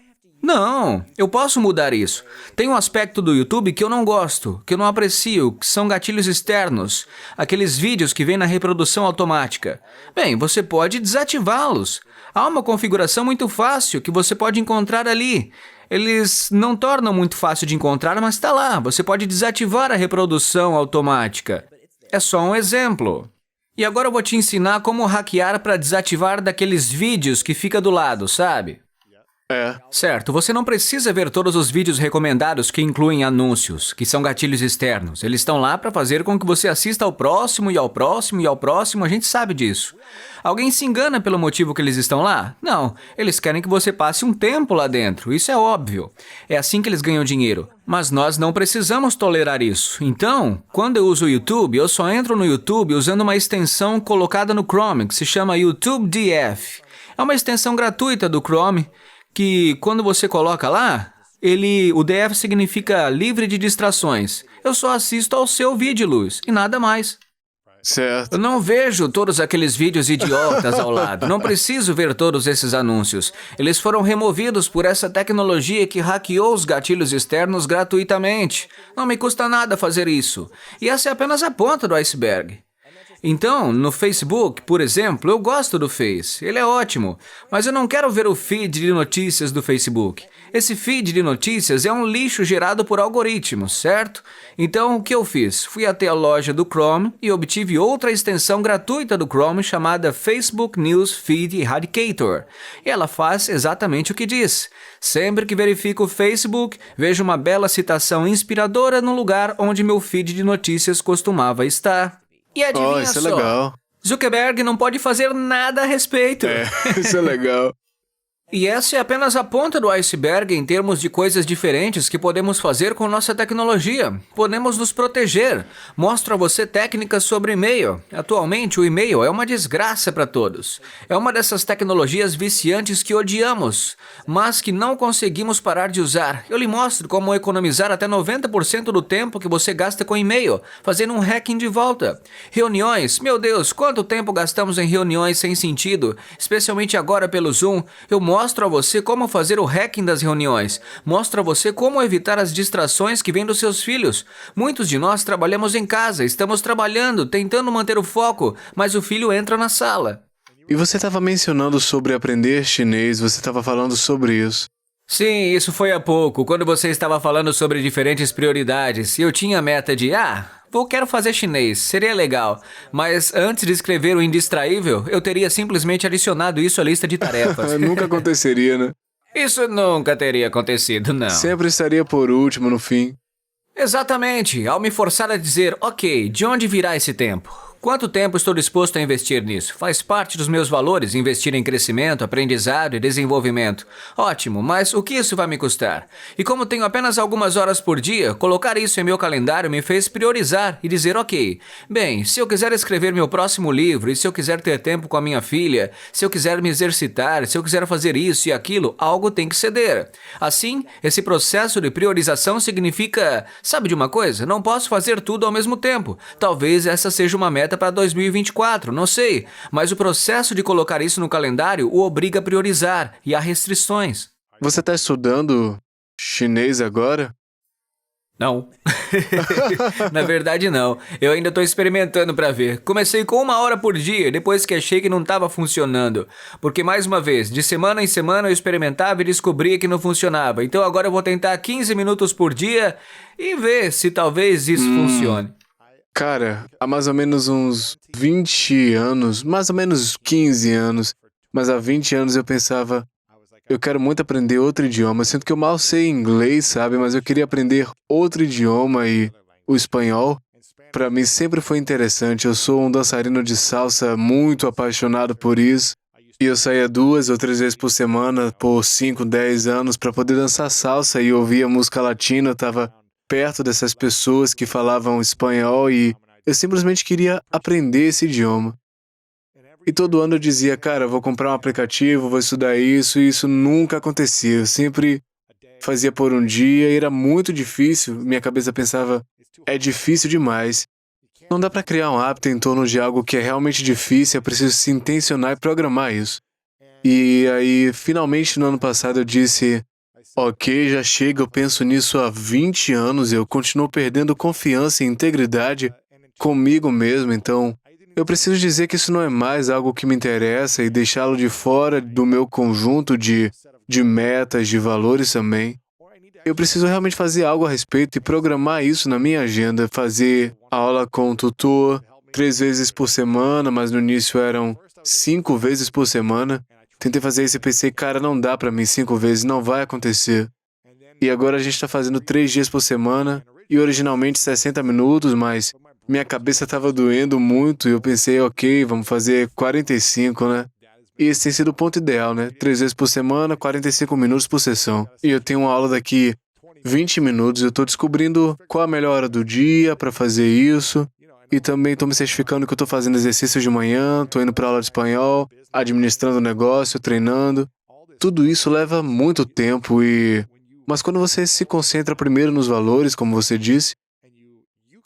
Não, eu posso mudar isso. Tem um aspecto do YouTube que eu não gosto, que eu não aprecio, que são gatilhos externos, aqueles vídeos que vêm na reprodução automática. Bem, você pode desativá-los. Há uma configuração muito fácil que você pode encontrar ali. Eles não tornam muito fácil de encontrar, mas está lá. Você pode desativar a reprodução automática. É só um exemplo. E agora eu vou te ensinar como hackear para desativar daqueles vídeos que fica do lado, sabe? Certo, você não precisa ver todos os vídeos recomendados que incluem anúncios, que são gatilhos externos. Eles estão lá para fazer com que você assista ao próximo e ao próximo e ao próximo, a gente sabe disso. Alguém se engana pelo motivo que eles estão lá? Não, eles querem que você passe um tempo lá dentro, isso é óbvio. É assim que eles ganham dinheiro. Mas nós não precisamos tolerar isso. Então, quando eu uso o YouTube, eu só entro no YouTube usando uma extensão colocada no Chrome, que se chama YouTube DF. É uma extensão gratuita do Chrome, que quando você coloca lá, o DF significa livre de distrações. Eu só assisto ao seu vídeo, Luiz, e nada mais. Certo. Eu não vejo todos aqueles vídeos idiotas ao lado. Não preciso ver todos esses anúncios. Eles foram removidos por essa tecnologia que hackeou os gatilhos externos gratuitamente. Não me custa nada fazer isso. E essa é apenas a ponta do iceberg. Então, no Facebook, por exemplo, eu gosto do Face, ele é ótimo, mas eu não quero ver o feed de notícias do Facebook. Esse feed de notícias é um lixo gerado por algoritmos, certo? Então, o que eu fiz? Fui até a loja do Chrome e obtive outra extensão gratuita do Chrome chamada Facebook News Feed Eradicator. E ela faz exatamente o que diz. Sempre que verifico o Facebook, vejo uma bela citação inspiradora no lugar onde meu feed de notícias costumava estar. E adivinha isso só, é legal. Zuckerberg não pode fazer nada a respeito. Isso é legal. E essa é apenas a ponta do iceberg em termos de coisas diferentes que podemos fazer com nossa tecnologia. Podemos nos proteger. Mostro a você técnicas sobre e-mail. Atualmente, o e-mail é uma desgraça para todos. É uma dessas tecnologias viciantes que odiamos, mas que não conseguimos parar de usar. Eu lhe mostro como economizar até 90% do tempo que você gasta com e-mail, fazendo um hacking de volta. Reuniões, meu Deus, quanto tempo gastamos em reuniões sem sentido, especialmente agora pelo Zoom. Eu mostro a você como fazer o hacking das reuniões. Mostro a você como evitar as distrações que vêm dos seus filhos. Muitos de nós trabalhamos em casa, estamos trabalhando, tentando manter o foco, mas o filho entra na sala. E você estava mencionando sobre aprender chinês, você estava falando sobre isso. Sim, isso foi há pouco, quando você estava falando sobre diferentes prioridades. Eu tinha a meta de, eu quero fazer chinês, seria legal. Mas antes de escrever o indistraível, eu teria simplesmente adicionado isso à lista de tarefas. Nunca aconteceria, né? Isso nunca teria acontecido, não. Sempre estaria por último no fim. Exatamente, ao me forçar a dizer, ok, de onde virá esse tempo? Quanto tempo estou disposto a investir nisso? Faz parte dos meus valores investir em crescimento, aprendizado e desenvolvimento. Ótimo, mas o que isso vai me custar? E como tenho apenas algumas horas por dia, colocar isso em meu calendário me fez priorizar e dizer ok, bem, se eu quiser escrever meu próximo livro e se eu quiser ter tempo com a minha filha, se eu quiser me exercitar, se eu quiser fazer isso e aquilo, algo tem que ceder. Assim, esse processo de priorização significa, sabe de uma coisa? Não posso fazer tudo ao mesmo tempo. Talvez essa seja uma meta para 2024, não sei. Mas o processo de colocar isso no calendário o obriga a priorizar e há restrições. Você está estudando chinês agora? Não. Na verdade, não. Eu ainda estou experimentando para ver. Comecei com 1 hora por dia, depois que achei que não estava funcionando. Porque, mais uma vez, de semana em semana eu experimentava e descobria que não funcionava. Então agora eu vou tentar 15 minutos por dia e ver se talvez isso funcione. Cara, há mais ou menos uns 20 anos, mais ou menos 15 anos, mas há 20 anos eu pensava, eu quero muito aprender outro idioma. Eu sinto que eu mal sei inglês, sabe? Mas eu queria aprender outro idioma e o espanhol, para mim sempre foi interessante. Eu sou um dançarino de salsa muito apaixonado por isso. E eu saía 2 ou 3 vezes por semana por 5, 10 anos para poder dançar salsa e ouvir a música latina. Eu estava perto dessas pessoas que falavam espanhol e eu simplesmente queria aprender esse idioma. E todo ano eu dizia, cara, vou comprar um aplicativo, vou estudar isso, e isso nunca acontecia. Eu sempre fazia por um dia e era muito difícil. Minha cabeça pensava, é difícil demais. Não dá para criar um hábito em torno de algo que é realmente difícil, é preciso se intencionar e programar isso. E aí, finalmente, no ano passado, eu disse, ok, já chega, eu penso nisso há 20 anos, eu continuo perdendo confiança e integridade comigo mesmo, então eu preciso dizer que isso não é mais algo que me interessa e deixá-lo de fora do meu conjunto de metas, de valores também. Eu preciso realmente fazer algo a respeito e programar isso na minha agenda, fazer aula com o tutor 3 vezes por semana, mas no início eram 5 vezes por semana. Tentei fazer isso e pensei, cara, não dá pra mim 5 vezes, não vai acontecer. E agora a gente tá fazendo 3 dias por semana, e originalmente 60 minutos, mas minha cabeça estava doendo muito e eu pensei, ok, vamos fazer 45, né? E esse tem sido o ponto ideal, né? 3 vezes por semana, 45 minutos por sessão. E eu tenho uma aula daqui 20 minutos, eu estou descobrindo qual a melhor hora do dia para fazer isso. E também estou me certificando que eu estou fazendo exercício de manhã, estou indo para aula de espanhol, administrando o negócio, treinando. Tudo isso leva muito tempo Mas quando você se concentra primeiro nos valores, como você disse,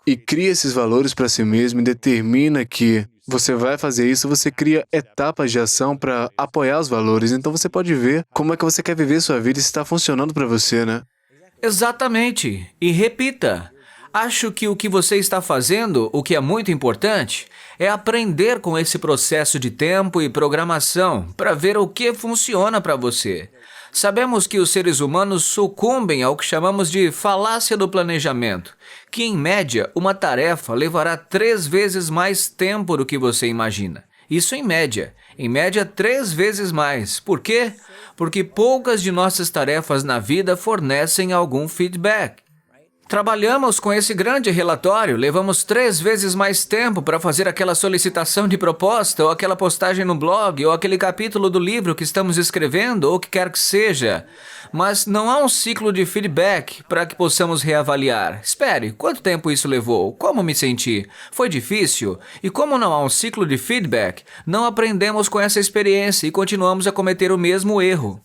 e cria esses valores para si mesmo e determina que você vai fazer isso, você cria etapas de ação para apoiar os valores. Então você pode ver como é que você quer viver sua vida e se está funcionando para você, né? Exatamente. E repita. Acho que o que você está fazendo, o que é muito importante, é aprender com esse processo de tempo e programação para ver o que funciona para você. Sabemos que os seres humanos sucumbem ao que chamamos de falácia do planejamento, que em média uma tarefa levará 3 vezes mais tempo do que você imagina. Isso em média 3 vezes mais. Por quê? Porque poucas de nossas tarefas na vida fornecem algum feedback. Trabalhamos com esse grande relatório, levamos 3 vezes mais tempo para fazer aquela solicitação de proposta, ou aquela postagem no blog, ou aquele capítulo do livro que estamos escrevendo, ou o que quer que seja. Mas não há um ciclo de feedback para que possamos reavaliar. Espere, quanto tempo isso levou? Como me senti? Foi difícil? E como não há um ciclo de feedback, não aprendemos com essa experiência e continuamos a cometer o mesmo erro.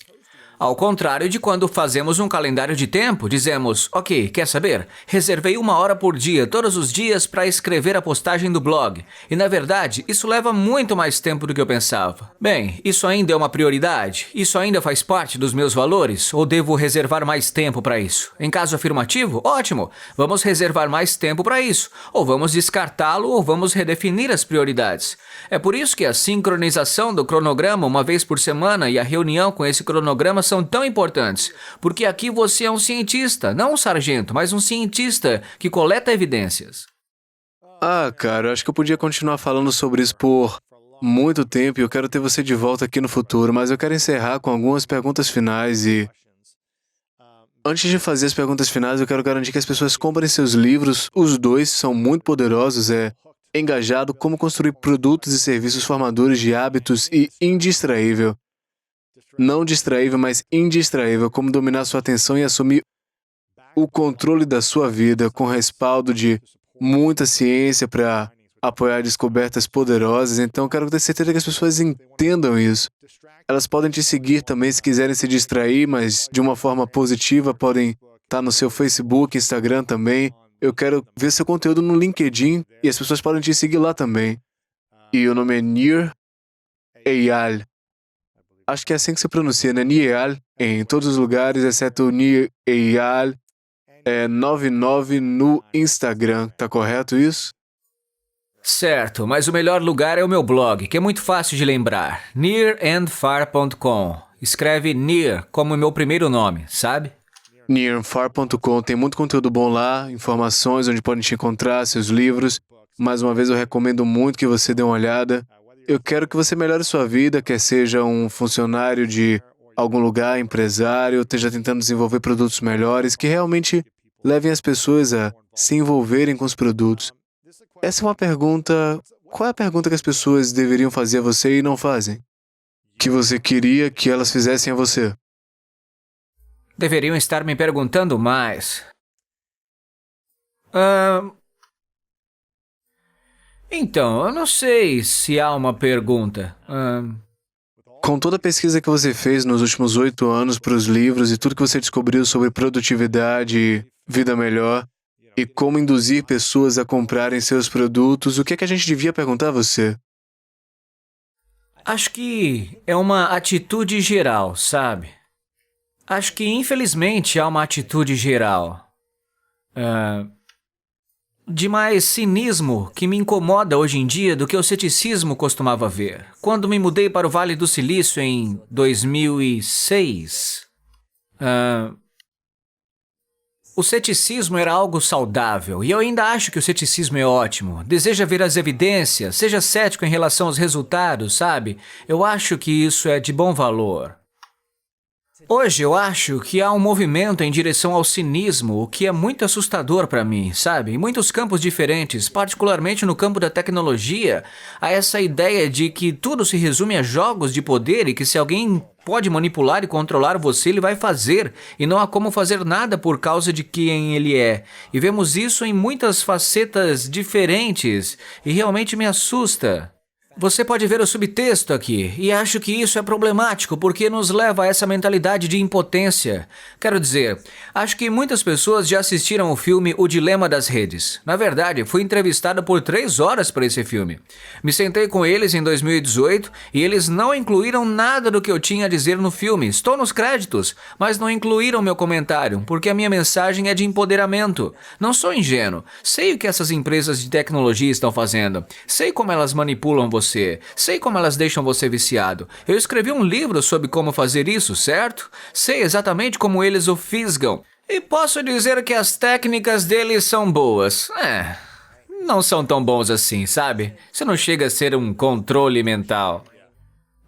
Ao contrário de quando fazemos um calendário de tempo, dizemos, ok, quer saber? Reservei 1 hora por dia, todos os dias, para escrever a postagem do blog. E na verdade, isso leva muito mais tempo do que eu pensava. Bem, isso ainda é uma prioridade? Isso ainda faz parte dos meus valores? Ou devo reservar mais tempo para isso? Em caso afirmativo, ótimo! Vamos reservar mais tempo para isso. Ou vamos descartá-lo, ou vamos redefinir as prioridades. É por isso que a sincronização do cronograma 1 vez por semana e a reunião com esse cronograma são tão importantes, porque aqui você é um cientista, não um sargento, mas um cientista que coleta evidências. Cara, eu acho que eu podia continuar falando sobre isso por muito tempo e eu quero ter você de volta aqui no futuro, mas eu quero encerrar com algumas perguntas finais e antes de fazer as perguntas finais, eu quero garantir que as pessoas comprem seus livros. Os 2 são muito poderosos, engajado, como construir produtos e serviços formadores de hábitos e indistraível. Não distraível, mas indistraível, como dominar sua atenção e assumir o controle da sua vida com respaldo de muita ciência para apoiar descobertas poderosas. Então, quero ter certeza que as pessoas entendam isso. Elas podem te seguir também se quiserem se distrair, mas de uma forma positiva, podem estar no seu Facebook, Instagram também. Eu quero ver seu conteúdo no LinkedIn e as pessoas podem te seguir lá também. E o nome é Nir Eyal. Acho que é assim que se pronuncia, né? Nir Eyal, em todos os lugares, exceto Nir Eyal. É 99 no Instagram, tá correto isso? Certo, mas o melhor lugar é o meu blog, que é muito fácil de lembrar. nearandfar.com. Escreve Nir como meu primeiro nome, sabe? nearandfar.com. Tem muito conteúdo bom lá, informações onde podem te encontrar, seus livros. Mais uma vez, eu recomendo muito que você dê uma olhada. Eu quero que você melhore sua vida, quer seja um funcionário de algum lugar, empresário, esteja tentando desenvolver produtos melhores, que realmente levem as pessoas a se envolverem com os produtos. Essa é uma pergunta... Qual é a pergunta que as pessoas deveriam fazer a você e não fazem? Que você queria que elas fizessem a você? Deveriam estar me perguntando mais. Então, eu não sei se há uma pergunta. Com toda a pesquisa que você fez nos últimos 8 anos para os livros e tudo que você descobriu sobre produtividade e vida melhor, e como induzir pessoas a comprarem seus produtos, o que é que a gente devia perguntar a você? Acho que é uma atitude geral, sabe? Acho que, infelizmente, há uma atitude geral. De mais cinismo que me incomoda hoje em dia do que o ceticismo costumava ver. Quando me mudei para o Vale do Silício em 2006, o ceticismo era algo saudável, e eu ainda acho que o ceticismo é ótimo. Deseja ver as evidências, seja cético em relação aos resultados, sabe? Eu acho que isso é de bom valor. Hoje eu acho que há um movimento em direção ao cinismo, o que é muito assustador para mim, sabe? Em muitos campos diferentes, particularmente no campo da tecnologia, há essa ideia de que tudo se resume a jogos de poder e que se alguém pode manipular e controlar você, ele vai fazer, e não há como fazer nada por causa de quem ele é. E vemos isso em muitas facetas diferentes, e realmente me assusta. Você pode ver o subtexto aqui, e acho que isso é problemático porque nos leva a essa mentalidade de impotência. Quero dizer, acho que muitas pessoas já assistiram o filme O Dilema das Redes. Na verdade, fui entrevistado por 3 horas para esse filme. Me sentei com eles em 2018 e eles não incluíram nada do que eu tinha a dizer no filme. Estou nos créditos, mas não incluíram meu comentário, porque a minha mensagem é de empoderamento. Não sou ingênuo. Sei o que essas empresas de tecnologia estão fazendo. Sei como elas manipulam você. Sei como elas deixam você viciado. Eu escrevi um livro sobre como fazer isso, certo? Sei exatamente como eles o fisgam. E posso dizer que as técnicas deles são boas. Não são tão bons assim, sabe? Isso não chega a ser um controle mental.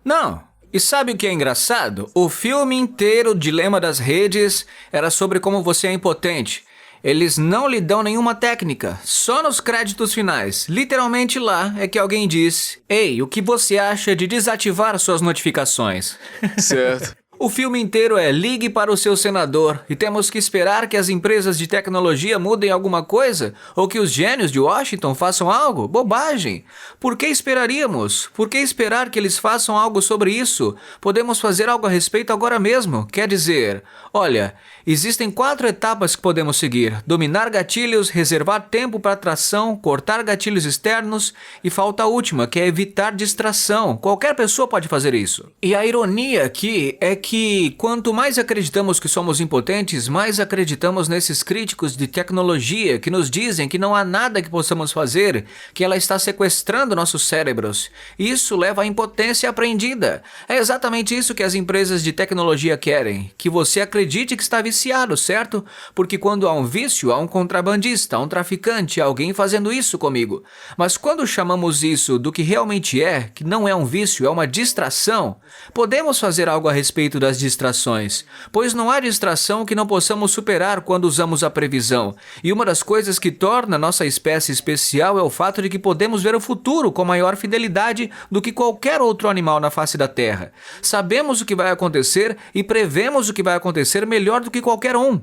Não. E sabe o que é engraçado? O filme inteiro, o Dilema das Redes, era sobre como você é impotente. Eles não lhe dão nenhuma técnica, só nos créditos finais. Literalmente lá é que alguém diz: "Ei, o que você acha de desativar suas notificações?" Certo. O filme inteiro é ligue para o seu senador e temos que esperar que as empresas de tecnologia mudem alguma coisa ou que os gênios de Washington façam algo? Bobagem! Por que esperaríamos? Por que esperar que eles façam algo sobre isso? Podemos fazer algo a respeito agora mesmo. Quer dizer, olha, existem 4 etapas que podemos seguir: dominar gatilhos, reservar tempo para atração, cortar gatilhos externos e falta a última, que é evitar distração. Qualquer pessoa pode fazer isso. E a ironia aqui é que quanto mais acreditamos que somos impotentes, mais acreditamos nesses críticos de tecnologia que nos dizem que não há nada que possamos fazer, que ela está sequestrando nossos cérebros. Isso leva à impotência aprendida. É exatamente isso que as empresas de tecnologia querem, que você acredite que está viciado, certo? Porque quando há um vício, há um contrabandista, há um traficante, há alguém fazendo isso comigo. Mas quando chamamos isso do que realmente é, que não é um vício, é uma distração, podemos fazer algo a respeito respeito das distrações, pois não há distração que não possamos superar quando usamos a previsão. E uma das coisas que torna nossa espécie especial é o fato de que podemos ver o futuro com maior fidelidade do que qualquer outro animal na face da Terra. Sabemos o que vai acontecer e prevemos o que vai acontecer melhor do que qualquer um.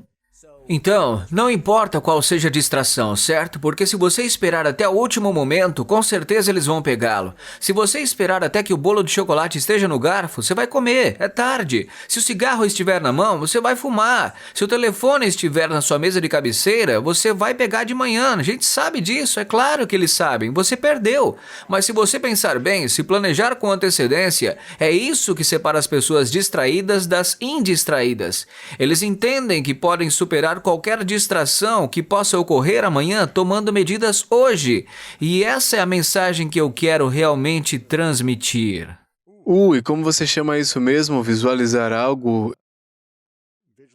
Então, não importa qual seja a distração, certo? Porque se você esperar até o último momento, com certeza eles vão pegá-lo. Se você esperar até que o bolo de chocolate esteja no garfo, você vai comer, é tarde. Se o cigarro estiver na mão, você vai fumar. Se o telefone estiver na sua mesa de cabeceira, você vai pegar de manhã. A gente sabe disso, é claro que eles sabem. Você perdeu. Mas se você pensar bem, se planejar com antecedência, é isso que separa as pessoas distraídas das indistraídas. Eles entendem que podem superar qualquer distração que possa ocorrer amanhã tomando medidas hoje. E essa é a mensagem que eu quero realmente transmitir. E como você chama isso mesmo? Visualizar algo,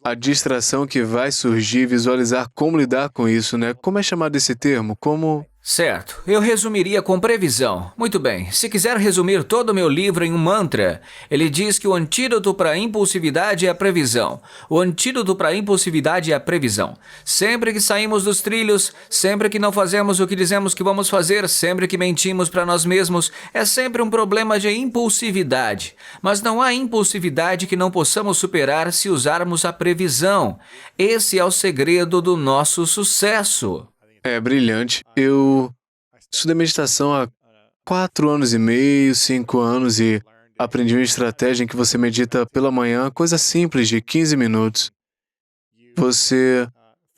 a distração que vai surgir, visualizar como lidar com isso, né? Como é chamado esse termo? Como... Certo, eu resumiria com previsão. Muito bem, se quiser resumir todo o meu livro em um mantra, ele diz que o antídoto para a impulsividade é a previsão. O antídoto para a impulsividade é a previsão. Sempre que saímos dos trilhos, sempre que não fazemos o que dizemos que vamos fazer, sempre que mentimos para nós mesmos, é sempre um problema de impulsividade. Mas não há impulsividade que não possamos superar se usarmos a previsão. Esse é o segredo do nosso sucesso. É brilhante. Eu estudei meditação há 4 anos e meio, 5 anos e aprendi uma estratégia em que você medita pela manhã, coisa simples de 15 minutos. Você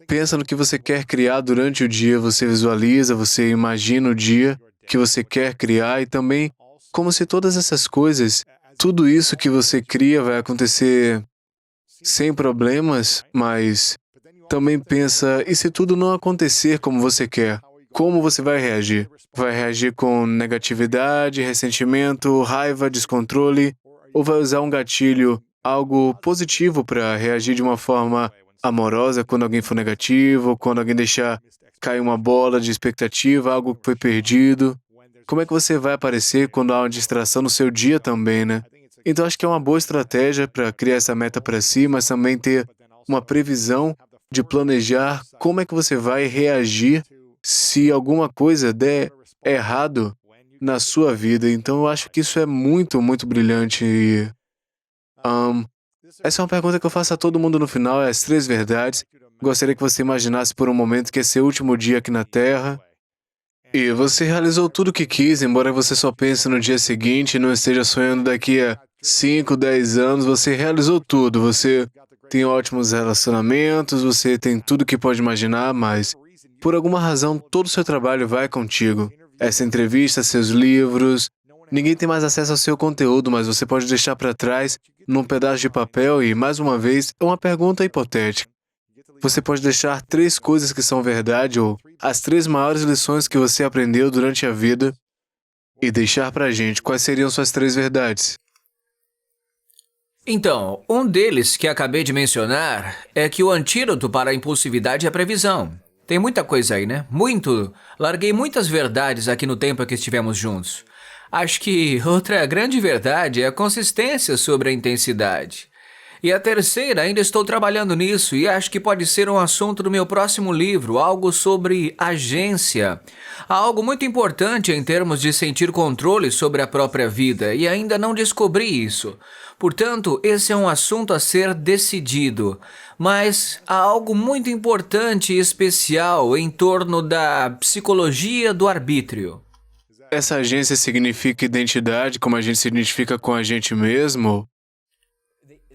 pensa no que você quer criar durante o dia, você visualiza, você imagina o dia que você quer criar e também como se todas essas coisas, tudo isso que você cria vai acontecer sem problemas, mas... Também pensa, e se tudo não acontecer como você quer? Como você vai reagir? Vai reagir com negatividade, ressentimento, raiva, descontrole? Ou vai usar um gatilho, algo positivo para reagir de uma forma amorosa quando alguém for negativo, quando alguém deixar cair uma bola de expectativa, algo que foi perdido? Como é que você vai aparecer quando há uma distração no seu dia também, né? Então acho que é uma boa estratégia para criar essa meta para si, mas também ter uma previsão de planejar como é que você vai reagir se alguma coisa der errado na sua vida. Então, eu acho que isso é muito, muito brilhante. E, essa é uma pergunta que eu faço a todo mundo no final, é as 3 verdades. Gostaria que você imaginasse por um momento que esse é o último dia aqui na Terra. E você realizou tudo o que quis, embora você só pense no dia seguinte e não esteja sonhando daqui a 5, 10 anos, você realizou tudo. Você tem ótimos relacionamentos, você tem tudo que pode imaginar, mas por alguma razão todo o seu trabalho vai contigo. Essa entrevista, seus livros, ninguém tem mais acesso ao seu conteúdo, mas você pode deixar para trás num pedaço de papel e, mais uma vez, é uma pergunta hipotética. Você pode deixar 3 coisas que são verdade ou as 3 maiores lições que você aprendeu durante a vida e deixar pra gente quais seriam suas 3 verdades. Então, um deles que acabei de mencionar é que o antídoto para a impulsividade é a previsão. Tem muita coisa aí, né? Muito. Larguei muitas verdades aqui no tempo que estivemos juntos. Acho que outra grande verdade é a consistência sobre a intensidade. E a terceira, ainda estou trabalhando nisso e acho que pode ser um assunto do meu próximo livro, algo sobre agência. Há algo muito importante em termos de sentir controle sobre a própria vida e ainda não descobri isso. Portanto, esse é um assunto a ser decidido. Mas há algo muito importante e especial em torno da psicologia do arbítrio. Essa agência significa identidade, como a gente se identifica com a gente mesmo?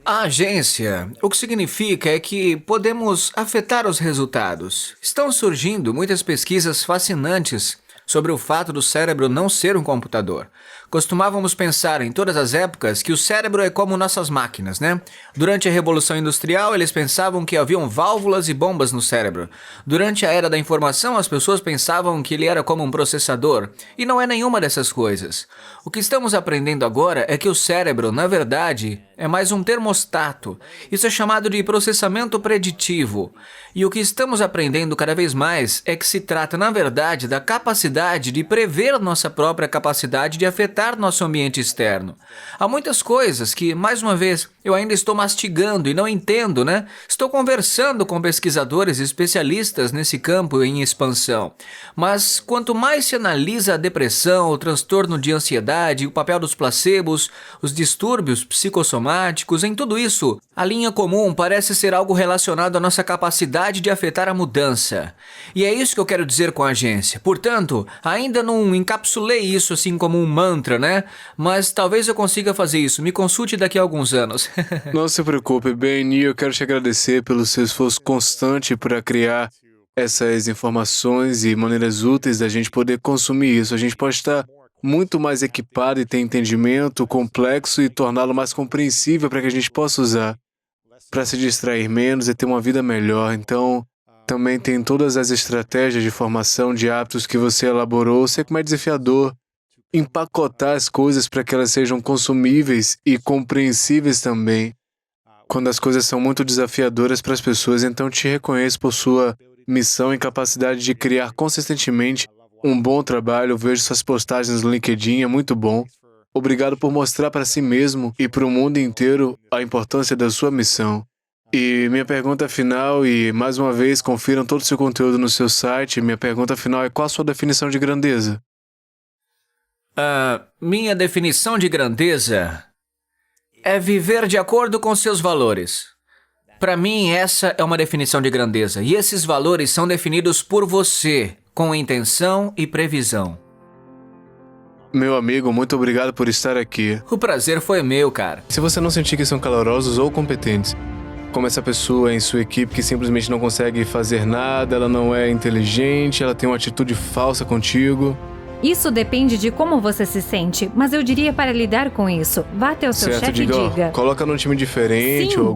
A agência, o que significa é que podemos afetar os resultados. Estão surgindo muitas pesquisas fascinantes sobre o fato do cérebro não ser um computador. Costumávamos pensar em todas as épocas que o cérebro é como nossas máquinas, né? Durante a Revolução Industrial, eles pensavam que haviam válvulas e bombas no cérebro. Durante a Era da Informação, as pessoas pensavam que ele era como um processador. E não é nenhuma dessas coisas. O que estamos aprendendo agora é que o cérebro, na verdade, é mais um termostato. Isso é chamado de processamento preditivo. E o que estamos aprendendo cada vez mais é que se trata, na verdade, da capacidade de prever nossa própria capacidade de afetar afetar nosso ambiente externo. Há muitas coisas que, mais uma vez, eu ainda estou mastigando e não entendo, né? Estou conversando com pesquisadores e especialistas nesse campo em expansão. Mas quanto mais se analisa a depressão, o transtorno de ansiedade, o papel dos placebos, os distúrbios psicossomáticos, em tudo isso, a linha comum parece ser algo relacionado à nossa capacidade de afetar a mudança. E é isso que eu quero dizer com a agência. Portanto, ainda não encapsulei isso assim como um mantra, né? Mas talvez eu consiga fazer isso. Me consulte daqui a alguns anos. Não se preocupe, Ben, e eu quero te agradecer pelo seu esforço constante para criar essas informações e maneiras úteis da gente poder consumir isso. A gente pode estar muito mais equipado e ter entendimento complexo e torná-lo mais compreensível para que a gente possa usar para se distrair menos e ter uma vida melhor. Então, também tem todas as estratégias de formação de hábitos que você elaborou. Sei como é desafiador empacotar as coisas para que elas sejam consumíveis e compreensíveis também. Quando as coisas são muito desafiadoras para as pessoas, então te reconheço por sua missão e capacidade de criar consistentemente um bom trabalho. Eu vejo suas postagens no LinkedIn, é muito bom. Obrigado por mostrar para si mesmo e para o mundo inteiro a importância da sua missão. E minha pergunta final, e mais uma vez, confiram todo o seu conteúdo no seu site. Minha pergunta final é: qual a sua definição de grandeza? Minha definição de grandeza é viver de acordo com seus valores. Para mim, essa é uma definição de grandeza. E esses valores são definidos por você, com intenção e previsão. Meu amigo, muito obrigado por estar aqui. O prazer foi meu, cara. Se você não sentir que são calorosos ou competentes, como essa pessoa em sua equipe que simplesmente não consegue fazer nada, ela não é inteligente, ela tem uma atitude falsa contigo. Isso depende de como você se sente, mas eu diria para lidar com isso, vá até o seu chefe e Diga, ó, diga: coloca num time diferente sim, ou